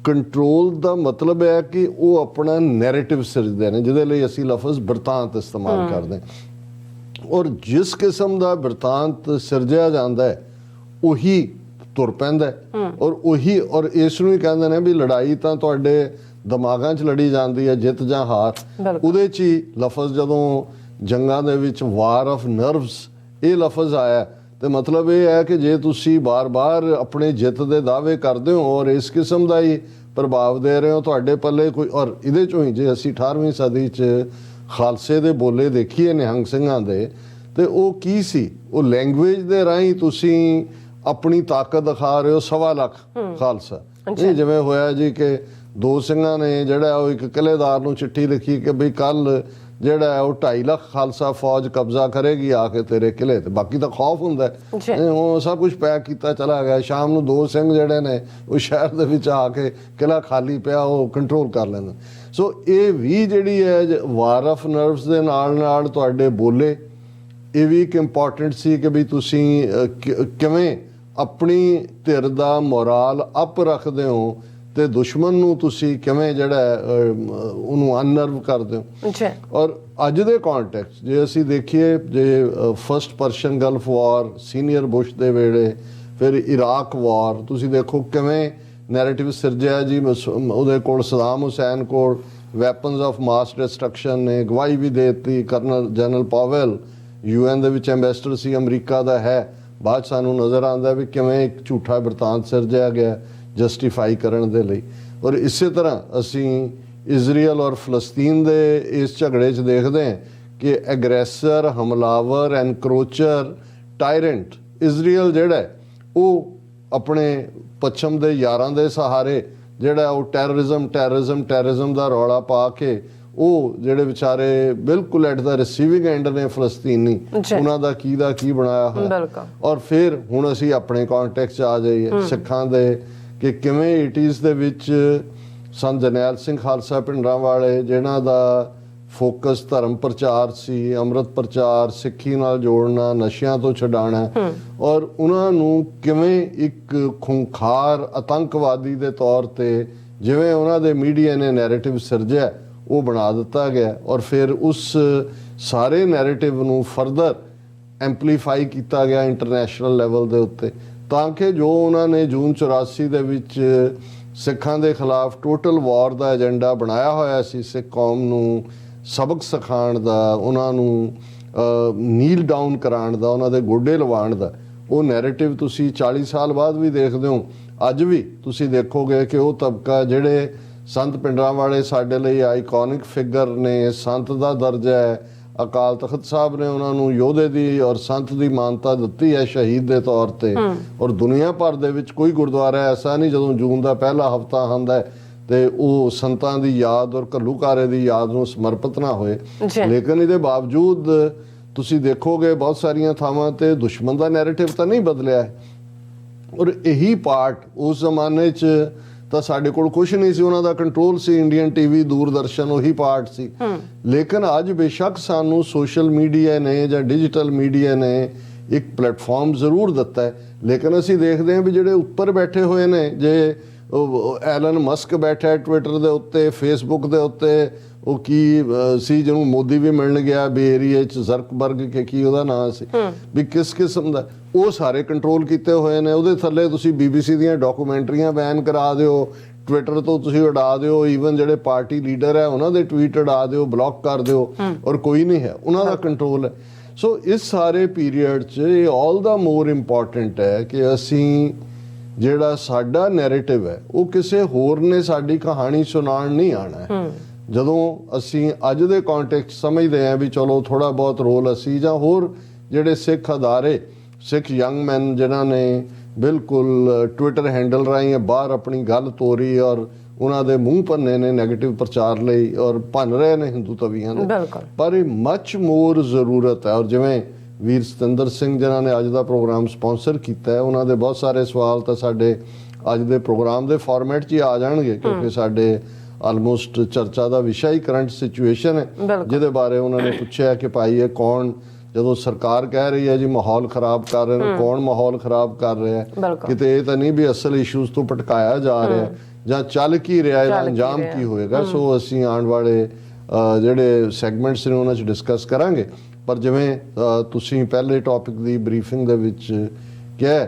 ਕੰਟਰੋਲ ਦਾ ਮਤਲਬ ਹੈ ਕਿ ਉਹ ਆਪਣਾ ਨੈਰੇਟਿਵ ਸਿਰਜਦੇ ਨੇ, ਜਿਹਦੇ ਲਈ ਅਸੀਂ ਲਫ਼ਜ਼ ਬਿਰਤਾਂਤ ਇਸਤੇਮਾਲ ਕਰਦੇ ਹਾਂ। ਔਰ ਜਿਸ ਕਿਸਮ ਦਾ ਬਿਰਤਾਂਤ ਸਿਰਜਿਆ ਜਾਂਦਾ ਹੈ ਉਹੀ ਤੁਰ ਪੈਂਦਾ ਹੈ। ਔਰ ਇਸ ਨੂੰ ਹੀ ਕਹਿੰਦੇ ਨੇ ਵੀ ਲੜਾਈ ਤਾਂ ਤੁਹਾਡੇ ਦਿਮਾਗਾਂ 'ਚ ਲੜੀ ਜਾਂਦੀ ਹੈ, ਜਿੱਤ ਜਾਂ ਹਾਰ ਉਹਦੇ 'ਚ ਹੀ। ਲਫ਼ਜ਼ ਜਦੋਂ ਜੰਗਾਂ ਦੇ ਵਿੱਚ ਵਾਰ ਆਫ ਨਰਵਸ ਇਹ ਲਫ਼ਜ਼ ਆਇਆ ਤੇ ਮਤਲਬ ਇਹ ਹੈ ਕਿ ਜੇ ਤੁਸੀਂ ਬਾਰ-ਬਾਰ ਆਪਣੇ ਜਿੱਤ ਦੇ ਦਾਅਵੇ ਕਰਦੇ ਹੋ ਔਰ ਇਸ ਕਿਸਮ ਦਾ ਹੀ ਪ੍ਰਭਾਵ ਦੇ ਰਹੇ ਹੋ, ਤੁਹਾਡੇ ਪੱਲੇ ਕੋਈ। ਔਰ ਇਹਦੇ 'ਚੋਂ ਹੀ ਜੇ ਅਸੀਂ 18ਵੀਂ ਸਦੀ 'ਚ ਖਾਲਸੇ ਦੇ ਬੋਲੇ ਦੇਖੀਏ ਨਿਹੰਗ ਸਿੰਘਾਂ ਦੇ, ਤੇ ਉਹ ਕੀ ਸੀ? ਉਹ ਲੈਂਗੁਏਜ ਦੇ ਰਾਹੀਂ ਤੁਸੀਂ ਆਪਣੀ ਤਾਕਤ ਦਿਖਾ ਰਹੇ ਹੋ। 1.25 ਲੱਖ ਖਾਲਸਾ ਇਹ ਜਿਵੇਂ ਹੋਇਆ ਜੀ ਕਿ ਦੋ ਸਿੰਘਾਂ ਨੇ ਜਿਹੜਾ ਉਹ ਇੱਕ ਕਿਲ੍ਹੇਦਾਰ ਨੂੰ ਚਿੱਠੀ ਲਿਖੀ ਕਿ ਬਈ ਕੱਲ ਜਿਹੜਾ ਉਹ 2.5 ਲੱਖ ਖਾਲਸਾ ਫੌਜ ਕਬਜ਼ਾ ਕਰੇਗੀ ਆ ਕੇ ਤੇਰੇ ਕਿਲ੍ਹੇ ਤੇ। ਬਾਕੀ ਤਾਂ ਖੌਫ ਹੁੰਦਾ, ਉਹ ਸਭ ਕੁਝ ਪੈਕ ਕੀਤਾ ਚਲਾ ਗਿਆ। ਸ਼ਾਮ ਨੂੰ ਦੋ ਸਿੰਘ ਜਿਹੜੇ ਨੇ ਉਹ ਸ਼ਹਿਰ ਦੇ ਵਿੱਚ ਆ ਕੇ ਕਿਲ੍ਹਾ ਖਾਲੀ ਪਿਆ ਉਹ ਕੰਟਰੋਲ ਕਰ ਲੈਂਦੇ। ਸੋ ਇਹ ਵੀ ਜਿਹੜੀ ਹੈ ਵਾਰ ਆਫ ਨਰਵਸ ਦੇ ਨਾਲ ਤੁਹਾਡੇ ਬੋਲੇ ਇਹ ਵੀ ਇੱਕ ਇੰਪੋਰਟੈਂਟ ਸੀ ਕਿ ਵੀ ਤੁਸੀਂ ਕਿਵੇਂ ਆਪਣੀ ਧਿਰ ਦਾ ਮੋਰਾਲ ਅਪ ਰੱਖਦੇ ਹੋ ਤੇ ਦੁਸ਼ਮਣ ਨੂੰ ਤੁਸੀਂ ਕਿਵੇਂ ਜਿਹੜਾ ਉਹਨੂੰ ਅਨਨਰਵ ਕਰਦੇ ਹੋ। ਔਰ ਅੱਜ ਦੇ ਕੰਟੈਕਸਟ ਜੇ ਅਸੀਂ ਦੇਖੀਏ, ਜੇ ਫਸਟ ਪਰਸ਼ੀਅਨ ਗਲਫ ਵਾਰ, ਸੀਨੀਅਰ ਬੁਸ਼ ਦੇ ਵੇਲੇ, ਫਿਰ ਇਰਾਕ ਵਾਰ, ਤੁਸੀਂ ਦੇਖੋ ਕਿਵੇਂ ਨੈਰੇਟਿਵ ਸਿਰਜਿਆ ਜੀ। ਉਹਦੇ ਕੋਲ ਸਦਾਮ ਹੁਸੈਨ ਕੋਲ ਵੈਪਨਸ ਆਫ ਮਾਸ ਡਿਸਟਰਕਸ਼ਨ ਨੇ, ਗਵਾਹੀ ਵੀ ਦੇ ਦਿੱਤੀ। ਕਰਨਲ ਜਨਰਲ ਪਾਵੈਲ UN ਦੇ ਵਿੱਚ ਐਂਬੈਸਡਰ ਸੀ ਅਮਰੀਕਾ ਦਾ ਹੈ। ਬਾਅਦ ਸਾਨੂੰ ਨਜ਼ਰ ਆਉਂਦਾ ਵੀ ਕਿਵੇਂ ਇੱਕ ਝੂਠਾ ਬਿਰਤਾਂਤ ਸਿਰਜਿਆ ਗਿਆ ਜਸਟੀਫਾਈ ਕਰਨ ਦੇ ਲਈ। ਔਰ ਇਸੇ ਤਰ੍ਹਾਂ ਅਸੀਂ ਇਜ਼ਰਾਈਲ ਔਰ ਫਲਸਤੀਨ ਦੇ ਇਸ ਝਗੜੇ 'ਚ ਦੇਖਦੇ ਹਾਂ ਕਿ ਐਗਰੈਸਰ, ਹਮਲਾਵਰ, ਐਨਕਰੋਚਰ, ਟਾਇਰੈਂਟ ਇਜ਼ਰਾਈਲ ਜਿਹੜਾ ਉਹ ਆਪਣੇ ਪੱਛਮ ਦੇ ਯਾਰਾਂ ਦੇ ਸਹਾਰੇ ਜਿਹੜਾ ਉਹ ਟੈਰਰਿਜ਼ਮ ਦਾ ਰੌਲਾ ਪਾ ਕੇ ਉਹ ਜਿਹੜੇ ਵਿਚਾਰੇ ਬਿਲਕੁਲ ਐਟ ਦਾ ਰਿਸੀਵਿੰਗ ਐਂਡ ਨੇ ਫਲਸਤੀਨੀ, ਉਹਨਾਂ ਦਾ ਕੀ ਬਣਾਇਆ ਹੋਇਆ। ਔਰ ਫਿਰ ਹੁਣ ਅਸੀਂ ਆਪਣੇ ਕੰਟੈਕਸਟ 'ਚ ਆ ਜਾਈਏ ਸਿੱਖਾਂ ਦੇ ਕਿ ਕਿਵੇਂ 80s ਦੇ ਵਿੱਚ ਸੰਤ ਜਰਨੈਲ ਸਿੰਘ ਖਾਲਸਾ ਭਿੰਡਰਾਂਵਾਲੇ ਜਿਨ੍ਹਾਂ ਦਾ ਫੋਕਸ ਧਰਮ ਪ੍ਰਚਾਰ ਸੀ, ਅੰਮ੍ਰਿਤ ਪ੍ਰਚਾਰ, ਸਿੱਖੀ ਨਾਲ ਜੋੜਨਾ, ਨਸ਼ਿਆਂ ਤੋਂ ਛਡਾਉਣਾ, ਔਰ ਉਹਨਾਂ ਨੂੰ ਕਿਵੇਂ ਇੱਕ ਖੁੰਖਾਰ ਆਤੰਕਵਾਦੀ ਦੇ ਤੌਰ ਤੇ ਜਿਵੇਂ ਉਹਨਾਂ ਦੇ ਮੀਡੀਆ ਨੇ ਨੈਰੇਟਿਵ ਸਿਰਜਿਆ ਉਹ ਬਣਾ ਦਿੱਤਾ ਗਿਆ। ਔਰ ਫਿਰ ਉਸ ਸਾਰੇ ਨੈਰੇਟਿਵ ਨੂੰ ਫਰਦਰ ਐਂਪਲੀਫਾਈ ਕੀਤਾ ਗਿਆ ਇੰਟਰਨੈਸ਼ਨਲ ਲੈਵਲ ਦੇ ਉੱਤੇ, ਤਾਂ ਕਿ ਜੋ ਉਹਨਾਂ ਨੇ ਜੂਨ 84 ਦੇ ਵਿੱਚ ਸਿੱਖਾਂ ਦੇ ਖਿਲਾਫ ਟੋਟਲ ਵਾਰ ਦਾ ਏਜੰਡਾ ਬਣਾਇਆ ਹੋਇਆ ਸੀ, ਸਿੱਖ ਕੌਮ ਨੂੰ ਸਬਕ ਸਿਖਾਉਣ ਦਾ, ਉਹਨਾਂ ਨੂੰ ਨੀਲ ਡਾਊਨ ਕਰਾਉਣ ਦਾ, ਉਹਨਾਂ ਦੇ ਗੋਡੇ ਲਵਾਉਣ ਦਾ, ਉਹ ਨੈਰੇਟਿਵ ਤੁਸੀਂ 40 ਸਾਲ ਬਾਅਦ ਵੀ ਦੇਖਦੇ ਹੋ। ਅੱਜ ਵੀ ਤੁਸੀਂ ਦੇਖੋਗੇ ਕਿ ਉਹ ਤਬਕਾ ਜਿਹੜੇ ਸੰਤ ਭਿੰਡਰਾਂਵਾਲੇ ਸਾਡੇ ਲਈ ਆਈਕੋਨਿਕ ਫਿਗਰ ਨੇ, ਸੰਤ ਦਾ ਦਰਜਾ ਹੈ, ਅਕਾਲ ਤਖਤ ਸਾਹਿਬ ਨੇ ਉਹਨਾਂ ਨੂੰ ਯੋਧੇ ਦੀ ਔਰ ਸੰਤ ਦੀ ਮਾਨਤਾ ਦਿੱਤੀ ਹੈ ਸ਼ਹੀਦ ਦੇ ਤੌਰ ਤੇ। ਔਰ ਦੁਨੀਆ ਭਰ ਦੇ ਵਿੱਚ ਕੋਈ ਗੁਰਦੁਆਰਾ ਐਸਾ ਨਹੀਂ ਜਦੋਂ ਜੂਨ ਦਾ ਪਹਿਲਾ ਹਫਤਾ ਆਉਂਦਾ ਤੇ ਉਹ ਸੰਤਾਂ ਦੀ ਯਾਦ ਔਰ ਘੱਲੂਘਾਰੇ ਦੀ ਯਾਦ ਨੂੰ ਸਮਰਪਿਤ ਨਾ ਹੋਏ। ਲੇਕਿਨ ਇਹਦੇ ਬਾਵਜੂਦ ਤੁਸੀਂ ਦੇਖੋਗੇ ਬਹੁਤ ਸਾਰੀਆਂ ਥਾਵਾਂ ਤੇ ਦੁਸ਼ਮਣ ਦਾ ਨੈਰੇਟਿਵ ਤਾਂ ਨਹੀਂ ਬਦਲਿਆ ਹੈ। ਔਰ ਇਹੀ ਪਾਰਟ ਉਸ ਜ਼ਮਾਨੇ 'ਚ ਤਾਂ ਸਾਡੇ ਕੋਲ ਕੁਝ ਨਹੀਂ ਸੀ, ਉਹਨਾਂ ਦਾ ਕੰਟਰੋਲ ਸੀ, ਇੰਡੀਅਨ TV, ਦੂਰਦਰਸ਼ਨ ਉਹੀ ਪਾਰਟ ਸੀ। ਲੇਕਿਨ ਅੱਜ ਬੇਸ਼ੱਕ ਸਾਨੂੰ ਸੋਸ਼ਲ ਮੀਡੀਆ ਨੇ ਜਾਂ ਡਿਜੀਟਲ ਮੀਡੀਆ ਨੇ ਇੱਕ ਪਲੇਟਫਾਰਮ ਜ਼ਰੂਰ ਦਿੱਤਾ ਹੈ, ਲੇਕਿਨ ਅਸੀਂ ਦੇਖਦੇ ਹਾਂ ਵੀ ਜਿਹੜੇ ਉੱਪਰ ਬੈਠੇ ਹੋਏ ਨੇ, ਜੇ ਐਲਨ ਮਸਕ ਬੈਠਾ ਹੈ ਟਵਿੱਟਰ ਦੇ ਉੱਤੇ, ਫੇਸਬੁੱਕ ਦੇ ਉੱਤੇ, ਉਹ ਕੀ ਸੀ ਜਿਹਨੂੰ ਮੋਦੀ ਵੀ ਮਿਲਣ ਗਿਆ ਬੇ ਏਰੀਏ 'ਚ, ਜ਼ਰਕਬਰਗ ਕੇ ਕੀ ਉਹਦਾ ਨਾਂ ਸੀ, ਵੀ ਕਿਸ ਕਿਸਮ ਦਾ, ਉਹ ਸਾਰੇ ਕੰਟਰੋਲ ਕੀਤੇ ਹੋਏ ਨੇ। ਉਹਦੇ ਥੱਲੇ ਤੁਸੀਂ BBC ਦੀਆਂ ਡਾਕੂਮੈਂਟਰੀਆਂ ਬੈਨ ਕਰਾ ਦਿਓ, ਟਵਿੱਟਰ ਤੋਂ ਤੁਸੀਂ ਉਡਾ ਦਿਓ, ਈਵਨ ਜਿਹੜੇ ਪਾਰਟੀ ਲੀਡਰ ਹੈ ਉਹਨਾਂ ਦੇ ਟਵੀਟ ਉਡਾ ਦਿਓ, ਬਲੌਕ ਕਰ ਦਿਓ, ਔਰ ਕੋਈ ਨਹੀਂ ਹੈ, ਉਹਨਾਂ ਦਾ ਕੰਟਰੋਲ ਹੈ। ਸੋ ਇਸ ਸਾਰੇ ਪੀਰੀਅਡ 'ਚ ਇਹ ਆਲ ਦਾ ਮੋਰ ਇੰਪੋਰਟੈਂਟ ਹੈ ਕਿ ਅਸੀਂ ਜਿਹੜਾ ਸਾਡਾ ਨੈਰੇਟਿਵ ਹੈ ਉਹ ਕਿਸੇ ਹੋਰ ਨੇ ਸਾਡੀ ਕਹਾਣੀ ਸੁਣਾਉਣ ਨਹੀਂ ਆਉਣਾ ਹੈ। ਜਦੋਂ ਅਸੀਂ ਅੱਜ ਦੇ ਕੰਟੈਕਸਟ ਸਮਝਦੇ ਹਾਂ ਵੀ ਚਲੋ ਥੋੜਾ ਬਹੁਤ ਰੋਲ ਅਸੀਂ ਜਾਂ ਹੋਰ ਜਿਹੜੇ ਸਿੱਖ ਅਦਾਰੇ, ਸਿੱਖ ਯੰਗ ਮੈਨ ਜਿਨ੍ਹਾਂ ਨੇ ਬਿਲਕੁਲ ਟਵਿੱਟਰ ਹੈਂਡਲ ਰਾਹੀਂ ਬਾਹਰ ਆਪਣੀ ਗੱਲ ਤੋਰੀ ਔਰ ਉਹਨਾਂ ਦੇ ਮੂੰਹ ਭੰਨੇ ਨੇ ਨੈਗੇਟਿਵ ਪ੍ਰਚਾਰ ਲਈ ਔਰ ਭੰਨ ਰਹੇ ਨੇ ਹਿੰਦੂ ਤਵੀਆਂ ਨੂੰ, ਪਰ ਇਹ ਮੱਚ ਮੋਰ ਜ਼ਰੂਰਤ ਹੈ। ਔਰ ਜਿਵੇਂ ਵੀਰ ਸਤਿੰਦਰ ਸਿੰਘ ਜਿਨ੍ਹਾਂ ਨੇ ਅੱਜ ਦਾ ਪ੍ਰੋਗਰਾਮ ਸਪਾਂਸਰ ਕੀਤਾ ਹੈ, ਉਹਨਾਂ ਦੇ ਬਹੁਤ ਸਾਰੇ ਸਵਾਲ ਤਾਂ ਸਾਡੇ ਅੱਜ ਦੇ ਪ੍ਰੋਗਰਾਮ ਦੇ ਫਾਰਮੈਟ 'ਚ ਹੀ ਆ ਜਾਣਗੇ, ਕਿਉਂਕਿ ਸਾਡੇ ਆਲਮੋਸਟ ਚਰਚਾ ਦਾ ਵਿਸ਼ਾ ਹੀ ਕਰੰਟ ਸਿਚੁਏਸ਼ਨ ਹੈ, ਜਿਹਦੇ ਬਾਰੇ ਉਹਨਾਂ ਨੇ ਪੁੱਛਿਆ ਕਿ ਭਾਈ ਇਹ ਕੌਣ, ਜਦੋਂ ਸਰਕਾਰ ਕਹਿ ਰਹੀ ਹੈ ਜੀ ਮਾਹੌਲ ਖਰਾਬ ਕਰ ਰਹੇ ਨੇ, ਕੌਣ ਮਾਹੌਲ ਖਰਾਬ ਕਰ ਰਿਹਾ ਹੈ, ਕਿਤੇ ਇਹ ਤਾਂ ਨਹੀਂ ਵੀ ਅਸਲ ਇਸ਼ੂਜ਼ ਤੋਂ ਭਟਕਾਇਆ ਜਾ ਰਿਹਾ, ਜਾਂ ਚੱਲ ਕੀ ਰਿਹਾ, ਇਹਦਾ ਅੰਜਾਮ ਕੀ ਹੋਏਗਾ। ਸੋ ਅਸੀਂ ਆਉਣ ਵਾਲੇ ਜਿਹੜੇ ਸੈਗਮੈਂਟਸ ਨੇ ਉਹਨਾਂ 'ਚ ਡਿਸਕਸ ਕਰਾਂਗੇ। ਪਰ ਜਿਵੇਂ ਤੁਸੀਂ ਪਹਿਲੇ ਟੌਪਿਕ ਦੀ ਬਰੀਫਿੰਗ ਦੇ ਵਿੱਚ ਕਿਹਾ